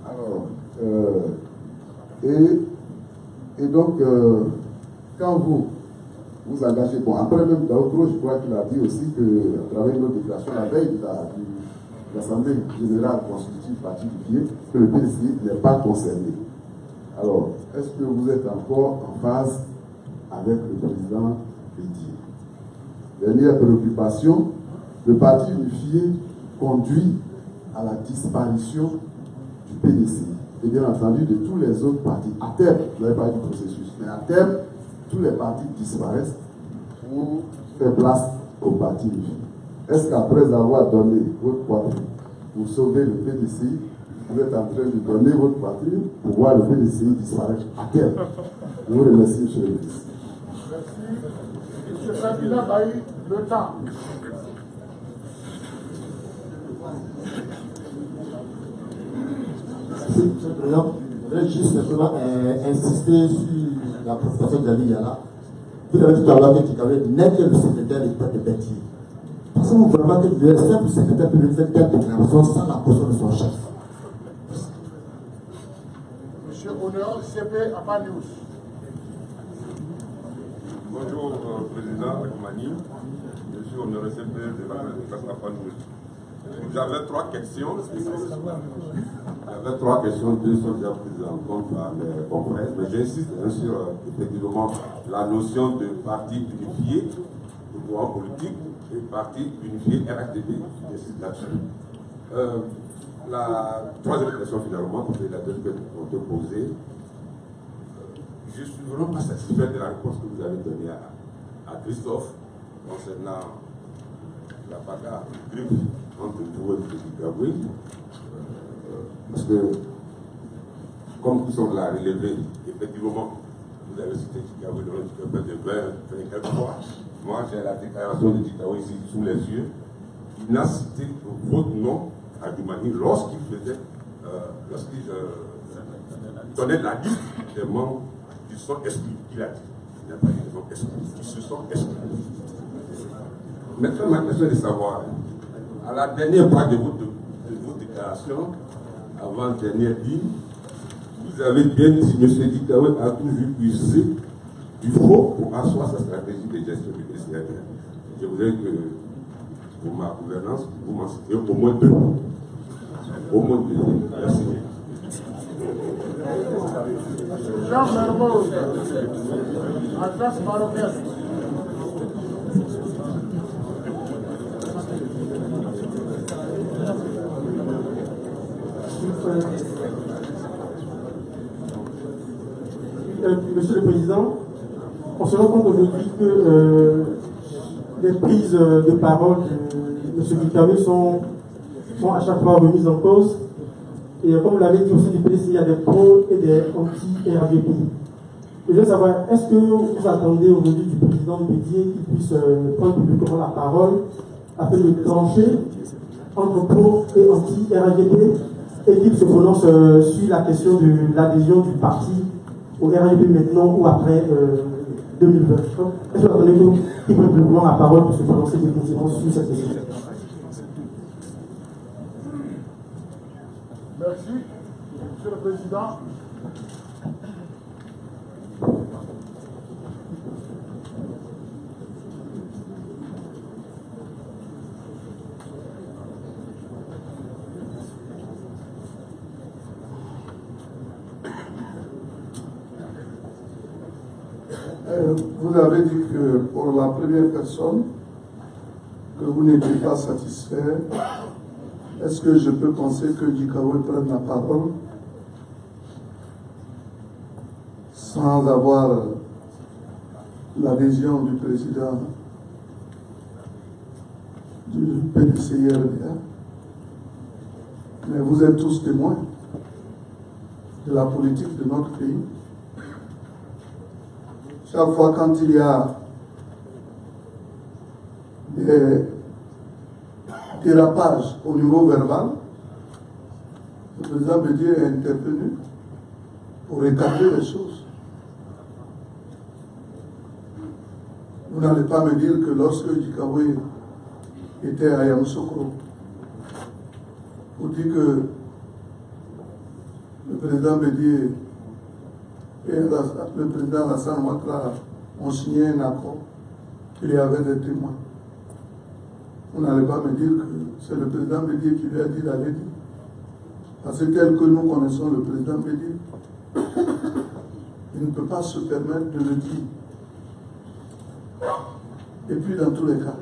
Alors, et donc, quand vous engagez, bon, après même Daoukro, je crois qu'il a dit aussi que, à travers une autre déclaration, la veille de l'Assemblée générale constitutive parti unifié, que le PDC n'est pas concerné. Alors, est-ce que vous êtes encore en phase avec le président Bédier? Dernière préoccupation, le parti unifié conduit à la disparition du PDC et bien entendu de tous les autres partis. À terme, vous n'avez pas dit processus, mais à terme, tous les partis disparaissent pour faire place au parti unifié. Est-ce qu'après avoir donné votre poitrine pour sauver le PDC, vous êtes en train de donner votre poitrine pour voir le PDC disparaître à terme? Je vous remercie, monsieur le ministre. Merci. M. Sabina Baï, le temps. Monsieur le Président, je voudrais juste maintenant insister sur la présentation de Yala. Vous avez tout à l'heure que Kikawe n'est que le secrétaire d'État de Bédier. Pensez-vous vraiment que le simple secrétaire peut faire telle déclaration sans la caution de son chef? Monsieur Honneur, CP à News. Bonjour, Président Akoumani. Je suis honoré CP de la classe Afan. J'avais trois questions. Deux sont déjà prises en compte par les confrères, mais j'insiste sur effectivement la notion de parti unifié, de pouvoir politique, et parti unifié RHDP, j'insiste là-dessus. La troisième question finalement, c'est la deuxième qu'on te posait. Je ne suis vraiment pas satisfait de la réponse que vous avez donnée à Christophe concernant la bagarre griffe entre vous et Zimbabwe. Parce que, comme nous sommes là relevés, effectivement, vous avez cité Zimbabwe de 20 quelques fois. Moi, j'ai la déclaration de Zimbabwe ici sous les yeux. Il n'a cité votre nom à Doumani lorsqu'il donnait la liste des membres qui sont exclus. Il a dit, il n'y a pas dit des membres exclus, qui se sont exclus. Maintenant, ma question est de savoir, à la dernière page de votre déclaration, avant la dernière ligne, vous avez bien dit que M. Dikawe a toujours usé du faux pour asseoir sa stratégie de gestion du PCA. Je voudrais que, pour ma gouvernance, vous m'en citiez au moins deux. Au moins deux. Merci. Jean Mermoz, Atlas Marocaine. Monsieur le Président, on se rend compte aujourd'hui que les prises de parole de M. Dikawe sont à chaque fois remises en cause. Et comme vous l'avez dit aussi du PDC, il y a des pros et des anti-RGP. Je veux savoir, est-ce que vous attendez aujourd'hui du président Bédié qu'il puisse prendre publiquement la parole afin de trancher entre pro et anti-RGP et qu'il se prononce sur la question de l'adhésion du parti au RGP maintenant ou après 2020. Est-ce que vous attendez qu'il prenne publiquement la parole pour se prononcer définitivement sur cette question? Merci, Monsieur le Président. Vous avez dit que pour la première personne, que vous n'étiez pas satisfait. Est-ce que je peux penser que Dikawe prenne la parole sans avoir l'adhésion du président du PDCI-RDA? Mais vous êtes tous témoins de la politique de notre pays. Chaque fois quand il y a des dérapages au niveau verbal, le président Bédié est intervenu pour rétablir les choses. Vous n'allez pas me dire que lorsque Dikawe était à Yamoussoukro, vous dites que le président Bédié et le président Alassane Ouattara ont signé un accord, qu'il y avait des témoins. Vous n'allez pas me dire que c'est le président Bédié qui lui a dit d'aller dire. Parce que tel que nous connaissons le président Bédié, il ne peut pas se permettre de le dire. Et puis dans tous les cas,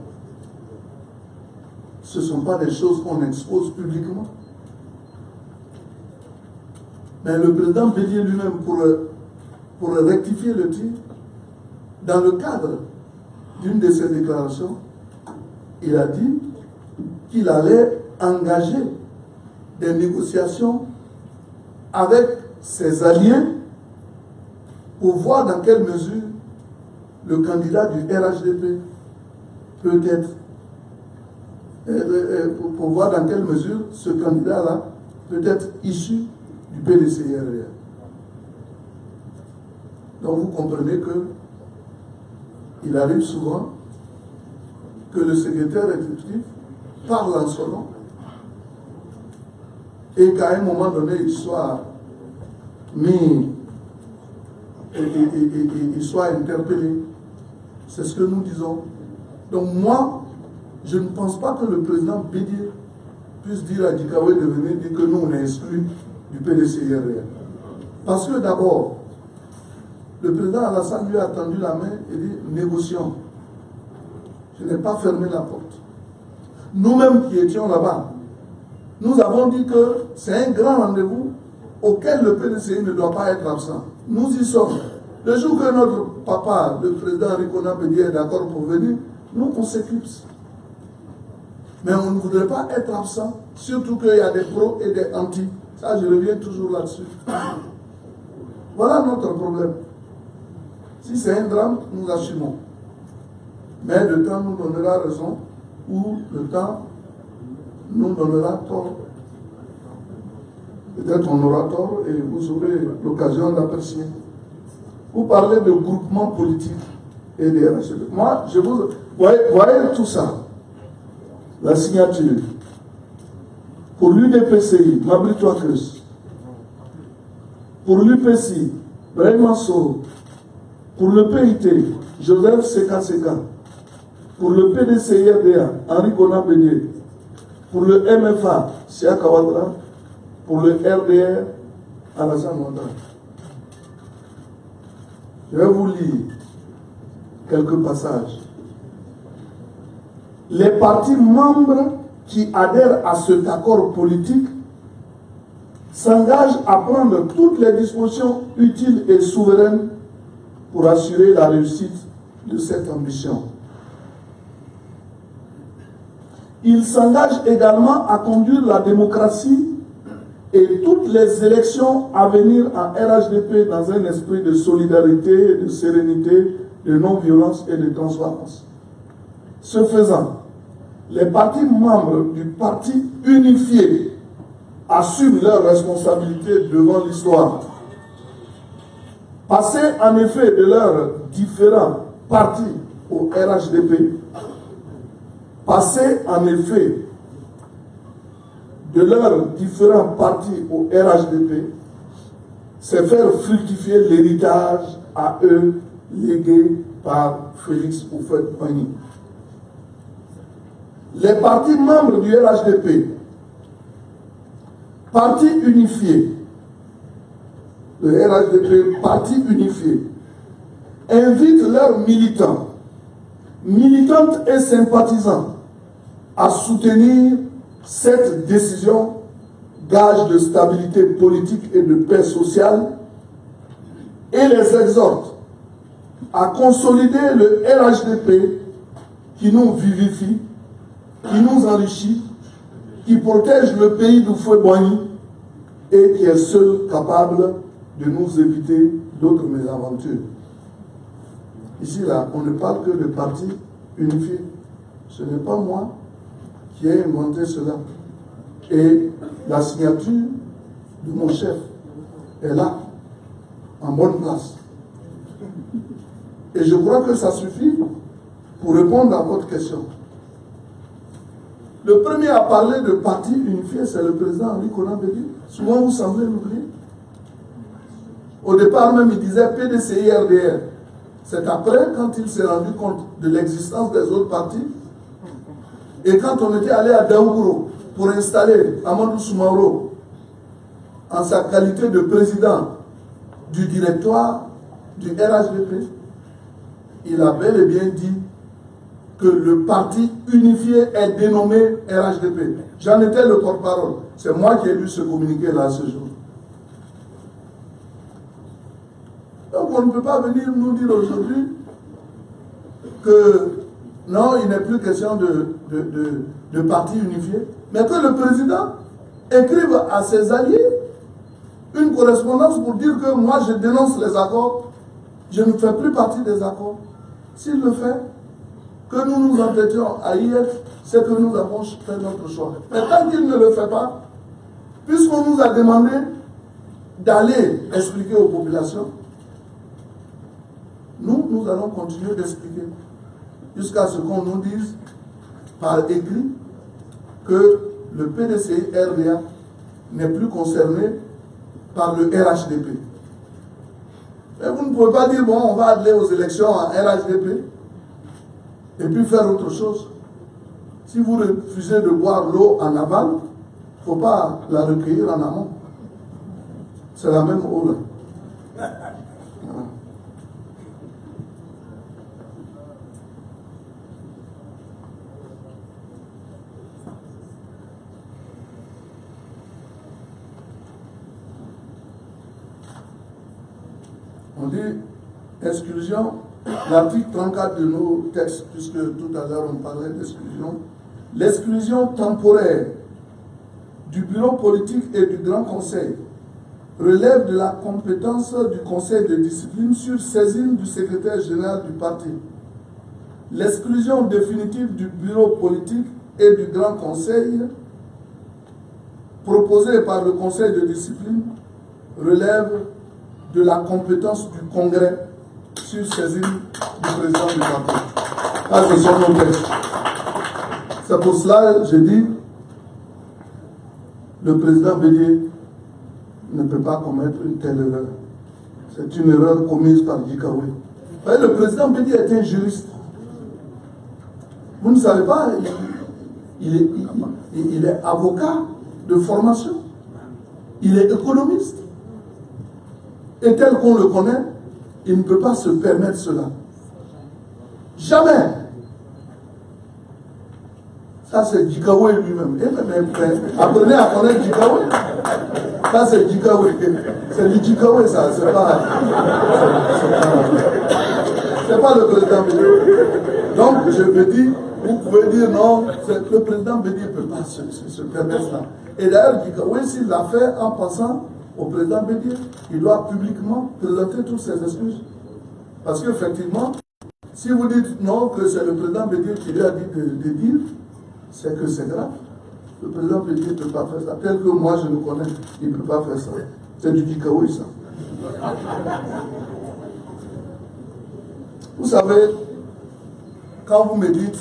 ce ne sont pas des choses qu'on expose publiquement. Mais le président Bédié lui-même, pour rectifier le tir, dans le cadre d'une de ses déclarations, il a dit qu'il allait engager des négociations avec ses alliés pour voir dans quelle mesure le candidat du RHDP peut être, pour voir dans quelle mesure ce candidat-là peut être issu du PDCI-RDA. Donc vous comprenez que il arrive souvent que le secrétaire exécutif parle en son nom et qu'à un moment donné il soit mis et il soit interpellé C'est ce que nous disons. Donc moi, je ne pense pas que le président Bédié puisse dire à Dikawe de venir dire que nous, on est exclus du PDCIRDR. Parce que d'abord, le président Alassane lui a tendu la main et dit « négocions ». Je n'ai pas fermé la porte. Nous-mêmes qui étions là-bas, nous avons dit que c'est un grand rendez-vous auquel le PDCI ne doit pas être absent. Nous y sommes. Le jour que notre papa, le président Rikona Bédié, est d'accord pour venir, nous, on s'éclipse. Mais on ne voudrait pas être absent, surtout qu'il y a des pros et des anti. Ça, je reviens toujours là-dessus. Voilà notre problème. Si c'est un drame, nous assumons. Mais le temps nous donnera raison ou le temps nous donnera tort. Peut-être on aura tort et vous aurez l'occasion d'apprécier. Vous parlez de groupement politique et des RHDP. Moi, je vous... Voyez tout ça. La signature. Pour l'UDPCI, Mabrito Akres. Pour l'UPCI, Brahima Soro. Pour le PIT, Joseph Seka. Pour le PDCIRDA, Henri Kona Bédié. Pour le MFA, Siaka Ouattara. Pour le RDR, Alassane Ouattara. Je vais vous lire quelques passages. Les partis membres qui adhèrent à cet accord politique s'engagent à prendre toutes les dispositions utiles et souveraines pour assurer la réussite de cette ambition. Ils s'engagent également à conduire la démocratie et toutes les élections à venir en RHDP dans un esprit de solidarité, de sérénité, de non-violence et de transparence. Ce faisant, les partis membres du parti unifié assument leurs responsabilités devant l'histoire. Passer en effet de leurs différents partis au RHDP, passer en effet de leurs différents partis au RHDP, c'est faire fructifier l'héritage à eux légué par Félix Houphouët-Boigny. Les partis membres du RHDP, parti unifié, le RHDP, parti unifié, invitent leurs militants, militantes et sympathisants à soutenir cette décision, gage de stabilité politique et de paix sociale, et les exhorte à consolider le RHDP qui nous vivifie, qui nous enrichit, qui protège le pays d'Houphouët-Boigny et qui est seul capable de nous éviter d'autres mésaventures. Ici, là, on ne parle que de partis unifiés. Ce n'est pas moi qui ai inventé cela. Et la signature de mon chef est là, en bonne place. Et je crois que ça suffit pour répondre à votre question. Le premier à parler de parti unifié, c'est le président Henri Kona Bédié. Souvent, vous semblez l'oublier. Au départ même, il disait PDCI-RDR. C'est après, quand il s'est rendu compte de l'existence des autres partis, et quand on était allé à Daougro pour installer Amadou Soumaoro en sa qualité de président du directoire du RHDP, il a bel et bien dit que le parti unifié est dénommé RHDP. J'en étais le porte-parole. C'est moi qui ai lu ce communiqué-là ce jour. Donc on ne peut pas venir nous dire aujourd'hui que non, il n'est plus question de parti unifié, mais que le président écrive à ses alliés une correspondance pour dire que moi je dénonce les accords, je ne fais plus partie des accords. S'il le fait, que nous nous entêtions à y être, c'est que nous avons fait notre choix. Mais tant qu'il ne le fait pas, puisqu'on nous a demandé d'aller expliquer aux populations, nous allons continuer d'expliquer jusqu'à ce qu'on nous dise par écrit que le PDCI-RDA n'est plus concerné par le RHDP. Mais vous ne pouvez pas dire, bon, on va aller aux élections en RHDP, et puis faire autre chose. Si vous refusez de boire l'eau en aval, il ne faut pas la recueillir en amont. C'est la même eau là. On dit exclusion, l'article 34 de nos textes, puisque tout à l'heure on parlait d'exclusion, l'exclusion temporaire du bureau politique et du Grand Conseil relève de la compétence du Conseil de discipline sur saisine du secrétaire général du parti. L'exclusion définitive du bureau politique et du Grand Conseil proposée par le Conseil de discipline relève de la compétence du Congrès sur saisine du président du parti. Ah, ce sont nos textes. C'est pour cela que je dis le président Bédié ne peut pas commettre une telle erreur. C'est une erreur commise par Dikawe. Le président Bédié est un juriste. Vous ne savez pas, il est avocat de formation. Il est économiste. Et tel qu'on le connaît, il ne peut pas se permettre cela. Jamais. Ça, c'est Dikawe lui-même. Apprenez à connaître Dikawe. Ça, c'est Dikawe. C'est du Dikawe, ça. C'est pas le président Bédié. Donc, je me dis, vous pouvez dire non, le président Bédié ne peut pas se permettre ça. Et d'ailleurs, Dikawe, s'il l'a fait en passant au président Bédié, il doit publiquement présenter toutes ses excuses. Parce qu'effectivement, si vous dites non, que c'est le président Bédié qui lui a dit de dire, c'est que c'est grave. Le président Bédié ne peut pas faire ça. Tel que moi je le connais, il ne peut pas faire ça. C'est du Dikawe, ça. Vous savez, quand vous me dites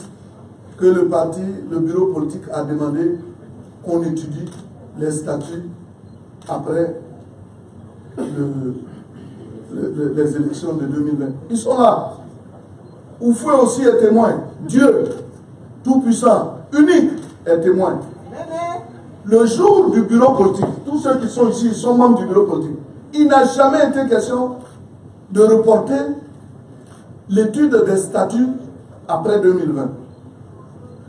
que le parti, le bureau politique a demandé qu'on étudie les statuts après les élections de 2020. Ils sont là. Oufoué aussi est témoin. Dieu, tout-puissant, unique, est témoin. Le jour du bureau politique, tous ceux qui sont ici sont membres du bureau politique. Il n'a jamais été question de reporter l'étude des statuts après 2020.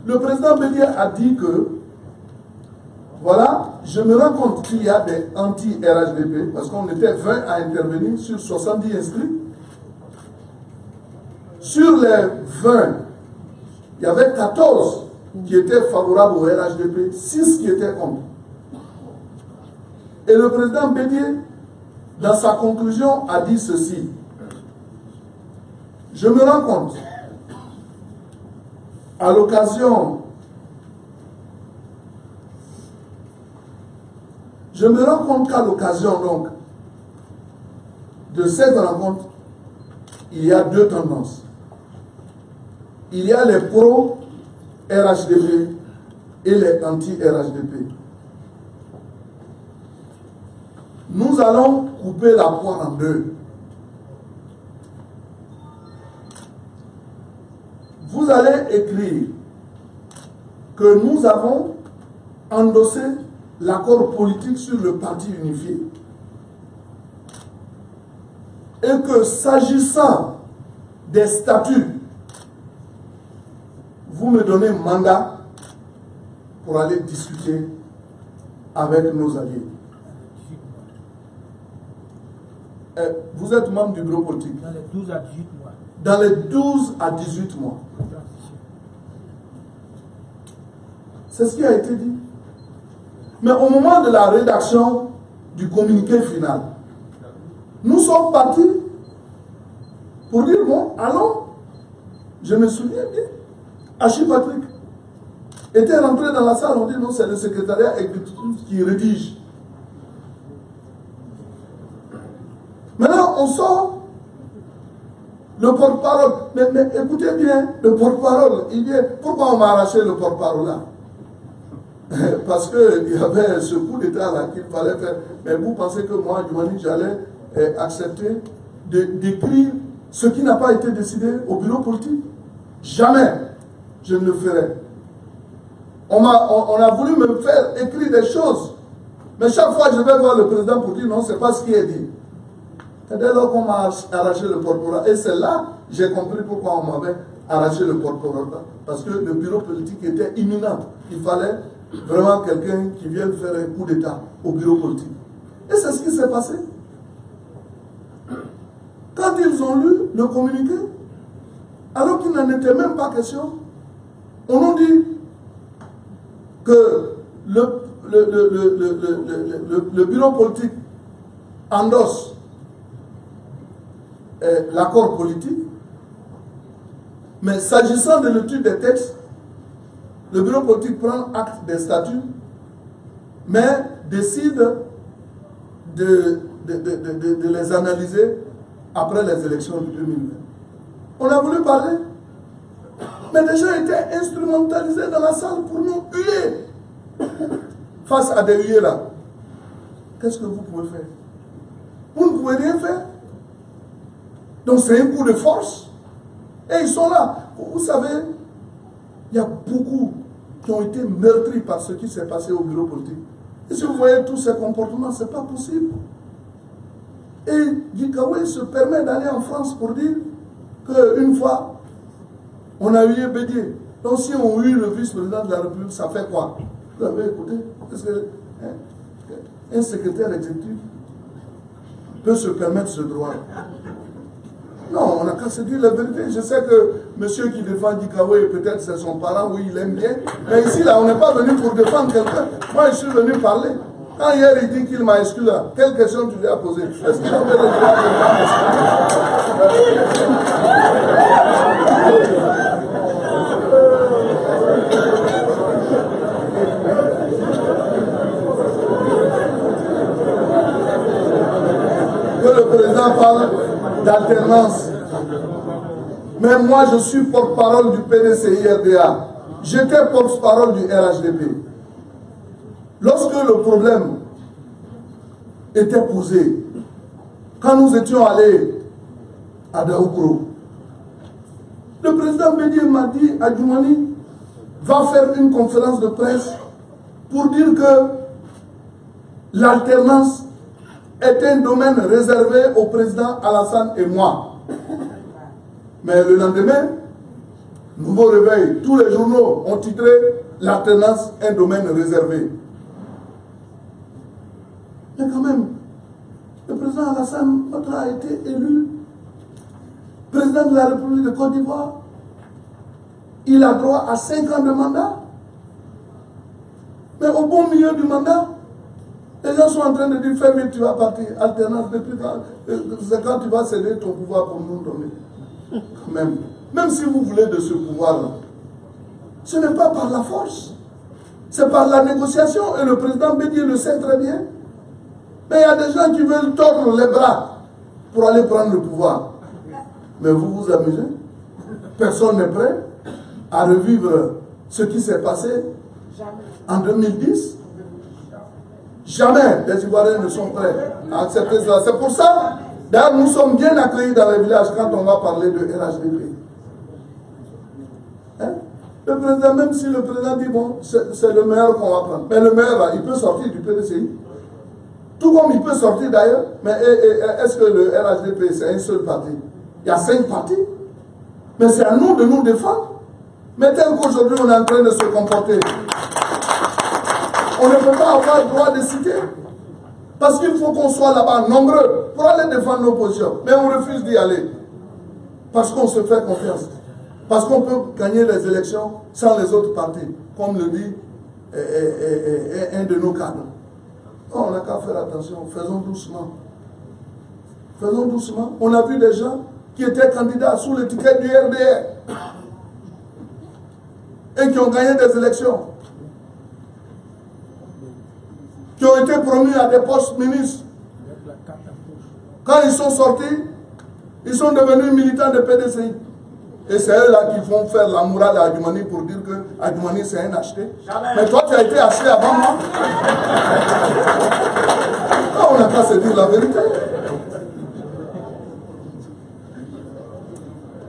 Le président Bédié a dit que voilà, je me rends compte qu'il y a des anti-RHDP, parce qu'on était 20 à intervenir sur 70 inscrits. Sur les 20, il y avait 14 qui étaient favorables au RHDP, 6 qui étaient contre. Et le président Bédié, dans sa conclusion, a dit ceci. Je me rends compte, à l'occasion Je me rends compte qu'à l'occasion donc de cette rencontre, il y a deux tendances. Il y a les pro-RHDP et les anti-RHDP. Nous allons couper la poire en deux. Vous allez écrire que nous avons endossé l'accord politique sur le parti unifié. Et que s'agissant des statuts, vous me donnez mandat pour aller discuter avec nos alliés. Vous êtes membre du bureau politique. Dans les 12 à 18 mois. Dans les 12 à 18 mois. C'est ce qui a été dit. Mais au moment de la rédaction du communiqué final, nous sommes partis pour dire, bon, allons. Je me souviens bien. Achille Patrick était rentré dans la salle, on dit, non, c'est le secrétariat exécutif qui rédige. Maintenant, on sort le porte-parole. Mais écoutez bien, le porte-parole, il dit, pourquoi on m'a arraché le porte-parole là? Parce qu'il y avait ce coup d'état là qu'il fallait faire. Mais vous pensez que moi, Dumani, j'allais accepter d'écrire ce qui n'a pas été décidé au bureau politique? Jamais je ne le ferai. On a voulu me faire écrire des choses. Mais chaque fois, je vais voir le président pour dire non, ce n'est pas ce qui est dit. Et dès lors qu'on m'a arraché le porte-parole, et c'est là que j'ai compris pourquoi on m'avait arraché le porte-parole. Parce que le bureau politique était imminent. Il fallait vraiment quelqu'un qui vienne faire un coup d'État au bureau politique. Et c'est ce qui s'est passé. Quand ils ont lu le communiqué, alors qu'il n'en était même pas question, on nous dit que le bureau politique endosse l'accord politique, mais s'agissant de l'étude des textes, le bureau politique prend acte des statuts, mais décide de les analyser après les élections de 2020. On a voulu parler, mais les gens étaient instrumentalisés dans la salle pour nous huer. Face à des huées là, qu'est-ce que vous pouvez faire? Vous ne pouvez rien faire. Donc c'est un coup de force. Et ils sont là. Vous savez, il y a beaucoup qui ont été meurtris par ce qui s'est passé au bureau politique. Et si vous voyez tous ces comportements, ce n'est pas possible. Et Gikawe se permet d'aller en France pour dire qu'une fois, on a eu Bédier. Donc si on eut le vice-président de la République, ça fait quoi? Vous avez écouté? Est-ce qu'un secrétaire exécutif peut se permettre ce droit? Non, on n'a qu'à se dire la vérité. Je sais que monsieur qui défend Gikawe, peut-être c'est son parent, oui, il aime bien. Mais ici, là, on n'est pas venu pour défendre quelqu'un. Moi, je suis venu parler. Quand hier, il dit qu'il m'a exclu là, quelle question tu lui as posée? Est-ce qu'il avait le droit que le président parle d'alternance? Mais moi, je suis porte-parole du PDCI-RDA. J'étais porte-parole du RHDP. Lorsque le problème était posé, quand nous étions allés à Daoukro, le président Bédier m'a dit, Adjoumani va faire une conférence de presse pour dire que l'alternance est un domaine réservé au président Alassane et moi. Mais le lendemain, nouveau réveil, tous les journaux ont titré l'alternance un domaine réservé. Mais quand même, le président Alassane Ouattara a été élu président de la République de Côte d'Ivoire. Il a droit à 5 ans de mandat. Mais au bon milieu du mandat, les gens sont en train de dire, fais vite, tu vas partir, alternance, c'est quand tu vas céder ton pouvoir pour nous donner. Même si vous voulez de ce pouvoir-là, ce n'est pas par la force, c'est par la négociation, et le président Bédier le sait très bien. Mais il y a des gens qui veulent tordre les bras pour aller prendre le pouvoir. Mais vous vous amusez? Personne n'est prêt à revivre ce qui s'est passé en 2010. Jamais les Ivoiriens ne sont prêts à accepter cela. C'est pour ça, d'ailleurs, nous sommes bien accueillis dans les villages quand on va parler de RHDP. Hein? Le président, même si le président dit, bon, c'est le meilleur qu'on va prendre. Mais le meilleur, là, il peut sortir du PDCI. Tout comme il peut sortir d'ailleurs. Mais est-ce que le RHDP, c'est un seul parti? Il y a 5 partis. Mais c'est à nous de nous défendre. Mais tel qu'aujourd'hui, on est en train de se comporter, on ne peut pas avoir le droit de citer. Parce qu'il faut qu'on soit là-bas nombreux pour aller défendre nos positions. Mais on refuse d'y aller. Parce qu'on se fait confiance. Parce qu'on peut gagner les élections sans les autres partis. Comme le dit un de nos cadres. Non, on n'a qu'à faire attention. Faisons doucement. Faisons doucement. On a vu des gens qui étaient candidats sous l'étiquette du RDR et qui ont gagné des élections, qui ont été promus à des postes ministres. Quand ils sont sortis, ils sont devenus militants de PDCI. Et c'est eux là qui vont faire la mourade à Adjoumani pour dire que Adjoumani c'est un acheté. Mais toi tu as été acheté avant moi. Non, on n'a qu'à se dire la vérité.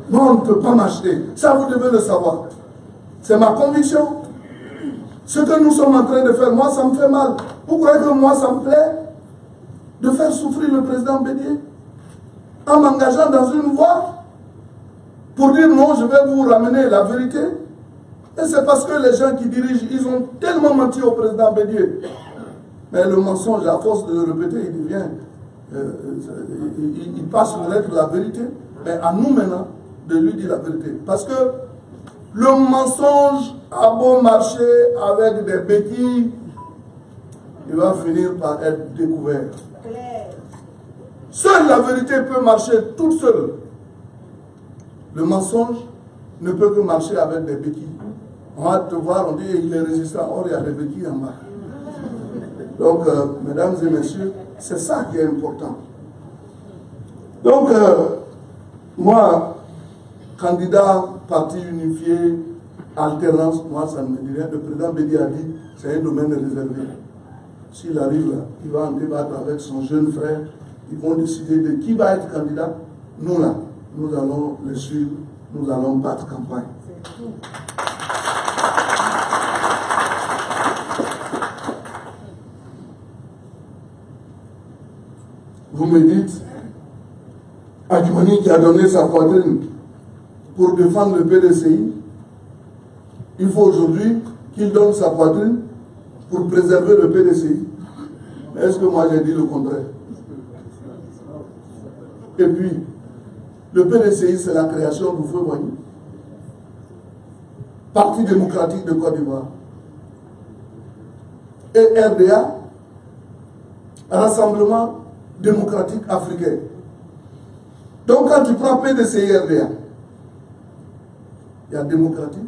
Moi, on ne peut pas m'acheter. Ça, vous devez le savoir. C'est ma conviction. Ce que nous sommes en train de faire, moi, ça me fait mal. Vous croyez que moi, ça me plaît de faire souffrir le président Bédié en m'engageant dans une voie pour dire non, je vais vous ramener la vérité? Et c'est parce que les gens qui dirigent, ils ont tellement menti au président Bédié. Mais le mensonge, à force de le répéter, il devient... il passe pour être la vérité. Mais à nous maintenant de lui dire la vérité. Parce que le mensonge a beau marcher avec des béquilles, il va finir par être découvert. Seule la vérité peut marcher toute seule. Le mensonge ne peut que marcher avec des béquilles. On va te voir, on dit il est résistant. Or, il y a des béquilles en bas. Donc, mesdames et messieurs, c'est ça qui est important. Donc, moi, candidat, parti unifié, alternance, moi, ça ne me dit rien. Le président Bédié a dit c'est un domaine réservé. S'il arrive, il va en débattre avec son jeune frère. Ils vont décider de qui va être candidat. Nous, là, nous allons le suivre. Nous allons battre campagne. Vous me dites, Adjoumani qui a donné sa poitrine pour défendre le PDCI, il faut aujourd'hui qu'il donne sa poitrine pour préserver le PDCI. Est-ce que moi j'ai dit le contraire? Et puis, le PDCI, c'est la création du Feu Boigny, Parti démocratique de Côte d'Ivoire. Et RDA, Rassemblement démocratique africain. Donc quand tu prends PDCI RDA, il y a démocratique.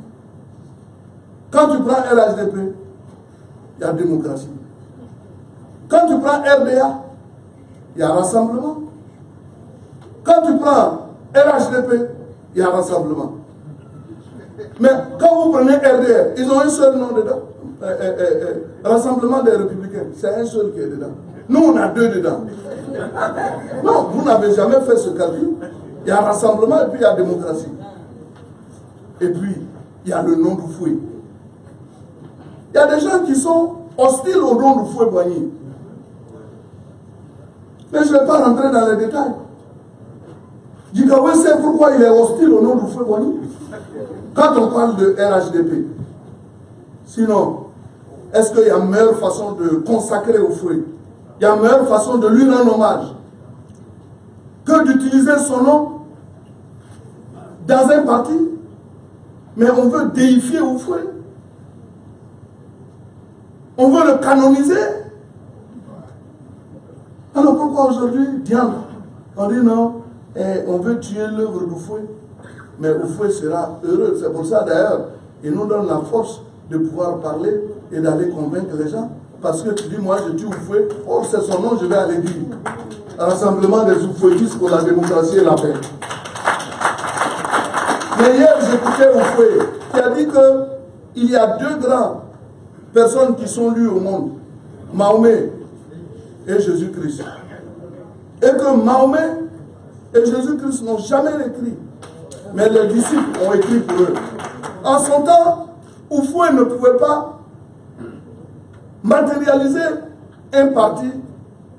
Quand tu prends RHDP, il y a démocratie. Quand tu prends RDA, il y a rassemblement. Quand tu prends RHDP, il y a rassemblement. Mais quand vous prenez RDR, ils ont un seul nom dedans. Rassemblement des Républicains, c'est un seul qui est dedans. Nous, on a deux dedans. Non, vous n'avez jamais fait ce calcul. Il y a rassemblement et puis il y a démocratie. Et puis, il y a le nom du fouet. Il y a des gens qui sont hostiles au nom du fouet Boigny. Mais je ne vais pas rentrer dans les détails. Djikaoué sait pourquoi il est hostile au nom du fouet Boigny. Quand on parle de RHDP, sinon, est-ce qu'il y a une meilleure façon de consacrer au fouet? Il y a une meilleure façon de lui rendre hommage que d'utiliser son nom dans un parti, mais on veut déifier au fouet. On veut le canoniser. Alors pourquoi aujourd'hui, diable, on dit non, on veut tuer l'œuvre du fouet, mais le fouet sera heureux. C'est pour ça d'ailleurs, il nous donne la force de pouvoir parler et d'aller convaincre les gens. Parce que tu dis, moi je tue Oufoué, or c'est son nom, je vais aller dire. Rassemblement des Oufouétistes pour la démocratie et la paix. Mais hier, j'écoutais Oufoué qui a dit qu'il y a deux grandes personnes qui sont lues au monde, Mahomet et Jésus-Christ. Et que Mahomet et Jésus-Christ n'ont jamais écrit, mais les disciples ont écrit pour eux. En son temps, Oufoué ne pouvait pas matérialiser un parti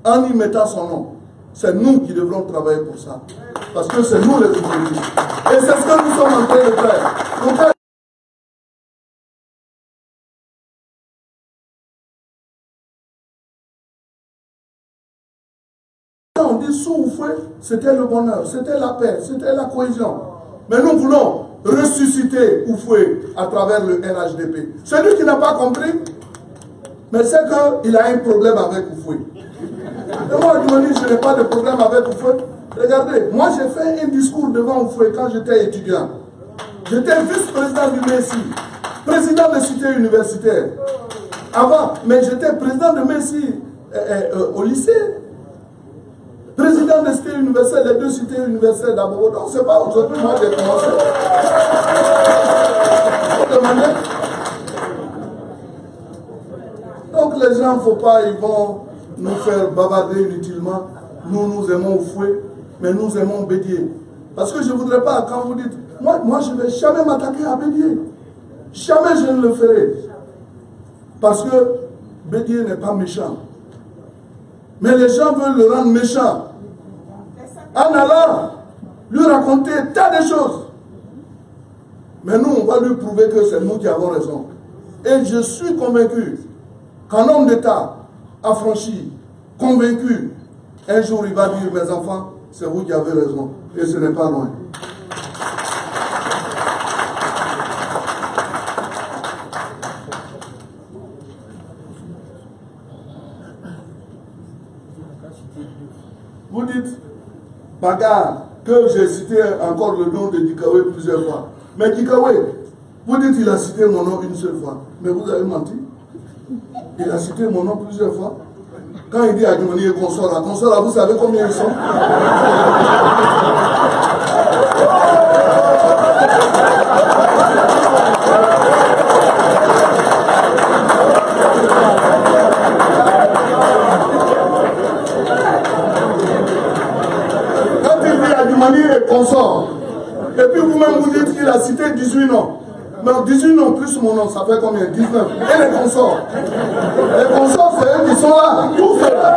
en y mettant son nom. C'est nous qui devrons travailler pour ça. Parce que c'est nous les autorités. Et c'est ce que nous sommes en train de faire. Donc, on dit sous Oufoué, c'était le bonheur, c'était la paix, c'était la cohésion. Mais nous voulons ressusciter Oufoué à travers le RHDP. Celui qui n'a pas compris, mais c'est qu'il a un problème avec Oufoué. Et moi, je n'ai pas de problème avec Oufoué. Regardez, moi j'ai fait un discours devant Oufoué quand j'étais étudiant. J'étais vice-président du MESI, président de cité universitaire. Avant, mais j'étais président de MESI au lycée. Président de cité universitaire, les deux cités universitaires d'abord. Donc c'est pas aujourd'hui, moi j'ai commencé. Vous demandez. Donc les gens, il ne faut pas, ils vont nous faire bavarder inutilement. Nous aimons Oufoué, mais nous aimons Bédié. Parce que je ne voudrais pas, quand vous dites, moi je ne vais jamais m'attaquer à Bédié. Jamais je ne le ferai. Parce que Bédié n'est pas méchant. Mais les gens veulent le rendre méchant. En allant lui raconter tas de choses. Mais nous, on va lui prouver que c'est nous qui avons raison. Et je suis convaincu qu'un homme d'État affranchi, convaincu, un jour il va dire, mes enfants, c'est vous qui avez raison. Et ce n'est pas loin. Vous dites, bagarre, que j'ai cité encore le nom de Dikawé plusieurs fois. Mais Dikawé, vous dites qu'il a cité mon nom une seule fois. Mais vous avez menti. Il a cité mon nom plusieurs fois. Quand il dit à Adjumani et Consort, vous savez combien ils sont? Quand il dit Adjumani et Consort, et puis vous-même vous dites qu'il a cité 18 noms. Mais 18 noms plus mon nom, ça fait combien? 19. Et les consorts? Les consorts, c'est eux qui sont là. Tous ceux-là.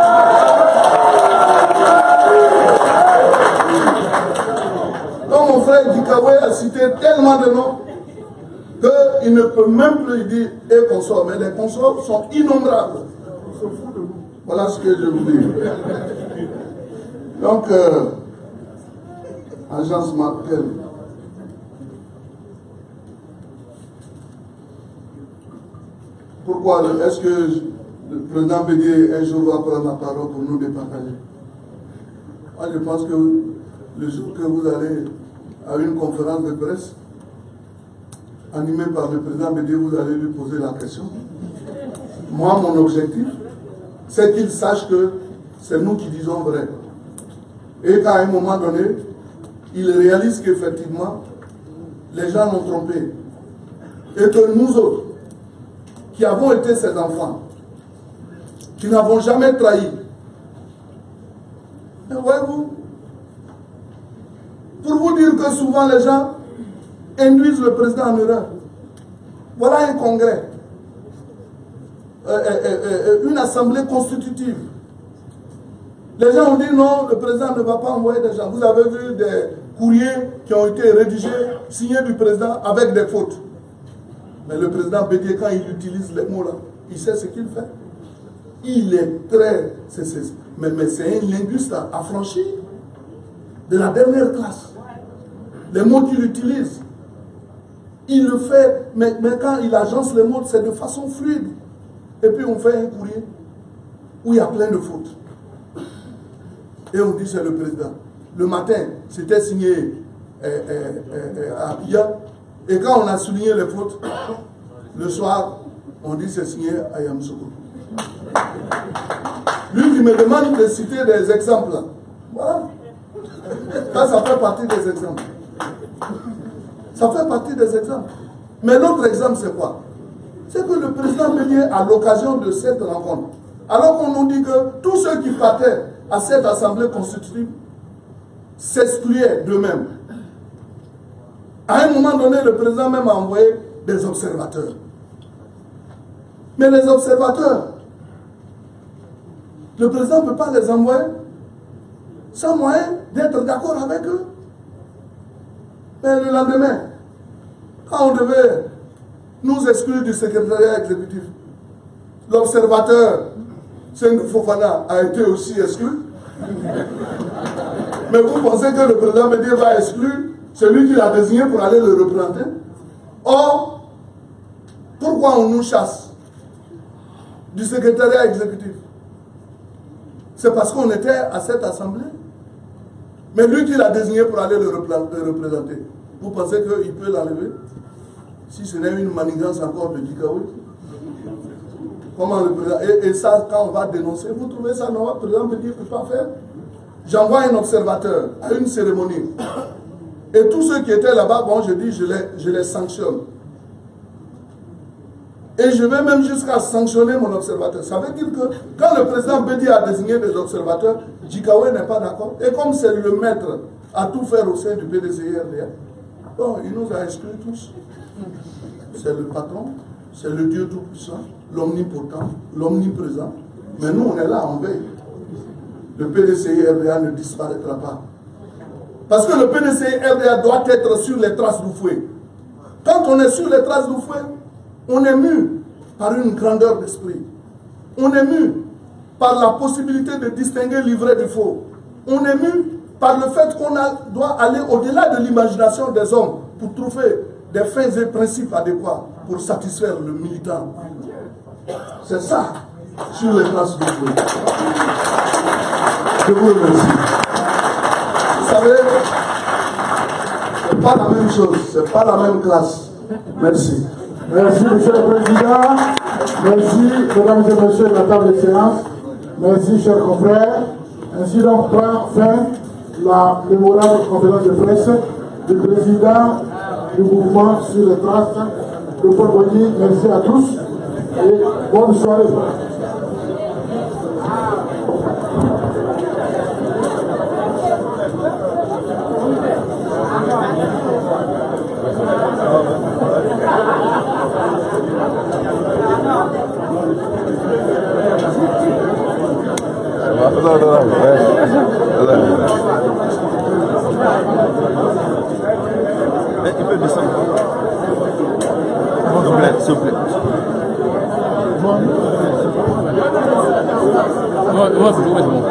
Donc mon frère Dikawé a cité tellement de noms qu'il ne peut même plus dire et consorts. Mais les consorts sont innombrables. Voilà ce que je vous dis. Donc, Agence Martel. Pourquoi est-ce que le président Bédié un jour va prendre la parole pour nous départager? Moi je pense que le jour que vous allez à une conférence de presse animée par le président Bédié, vous allez lui poser la question. Moi mon objectif, c'est qu'il sache que c'est nous qui disons vrai. Et qu'à un moment donné, il réalise qu'effectivement, les gens l'ont trompé. Et que nous autres, qui avons été ses enfants, qui n'avons jamais trahi. Et voyez-vous, pour vous dire que souvent les gens induisent le président en erreur. Voilà un congrès, une assemblée constitutive. Les gens ont dit non, le président ne va pas envoyer des gens. Vous avez vu des courriers qui ont été rédigés, signés du président avec des fautes. Mais le président Bédié, quand il utilise les mots là, il sait ce qu'il fait. Il est très... Mais c'est un linguiste affranchi de la dernière classe. Les mots qu'il utilise, il le fait, mais quand il agence les mots, c'est de façon fluide. Et puis on fait un courrier où il y a plein de fautes. Et on dit c'est le président. Le matin, c'était signé à Pia. Et quand on a souligné les fautes, le soir, on dit c'est signé à Yamoussoukro. Lui qui me demande de citer des exemples. Voilà. Ça fait partie des exemples. Ça fait partie des exemples. Mais l'autre exemple, c'est quoi? C'est que le président Bédié, à l'occasion de cette rencontre, alors qu'on nous dit que tous ceux qui partaient à cette assemblée constitutive s'excluaient d'eux-mêmes. À un moment donné, le président même a envoyé des observateurs. Mais les observateurs, le président ne peut pas les envoyer sans moyen d'être d'accord avec eux. Mais le lendemain, quand on devait nous exclure du secrétariat exécutif, l'observateur Sengou Fofana a été aussi exclu. Mais vous pensez que le président Bédié va exclure celui qui l'a désigné pour aller le représenter? Or, pourquoi on nous chasse du secrétariat exécutif? C'est parce qu'on était à cette assemblée. Mais lui qui l'a désigné pour aller le représenter, vous pensez qu'il peut l'enlever? Si ce n'est une manigance encore de Dikawé. Comment le président... Et ça, quand on va dénoncer, vous trouvez ça normal? Le président Bédié ne peut pas faire. J'envoie un observateur à une cérémonie. Et tous ceux qui étaient là-bas, bon, je dis, je les sanctionne. Et je vais même jusqu'à sanctionner mon observateur. Ça veut dire que quand le président Bédié a désigné des observateurs, Dikawé n'est pas d'accord. Et comme c'est le maître à tout faire au sein du PDCI-RDA. Bon, il nous a exclus tous. C'est le patron, c'est le Dieu tout-puissant, l'omnipotent, l'omniprésent. Mais nous, on est là, on veille. Le PDCI-RDA ne disparaîtra pas. Parce que le PDCI-RDA doit être sur les traces du fouet. Quand on est sur les traces du fouet, on est mu par une grandeur d'esprit. On est mu par la possibilité de distinguer l'ivraie du faux. On est mu par le fait qu'on doit aller au-delà de l'imagination des hommes pour trouver des fins et principes adéquats pour satisfaire le militant. C'est ça, sur les traces du fouet. Je vous remercie. Vous savez, c'est pas la même chose, c'est pas la même classe. Merci. Merci, Monsieur le Président. Merci, Mesdames et Messieurs de la table de séance. Merci, chers confrères. Ainsi donc prend fin la mémorable conférence de presse du président du mouvement sur les traces de Paul Boigny. Merci à tous et bonne soirée. Il peut descendre. S'il vous plaît. Ouais, c'est bon.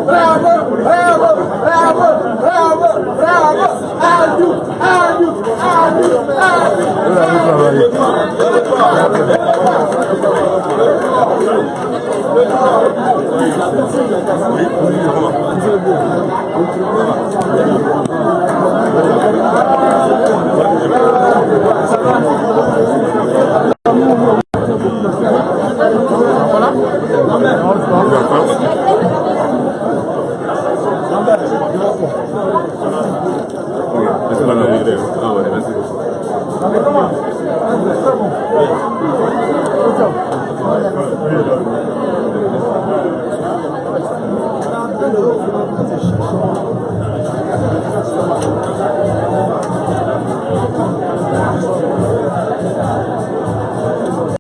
Bravo, bravo, bravo, bravo, bravo, Merci.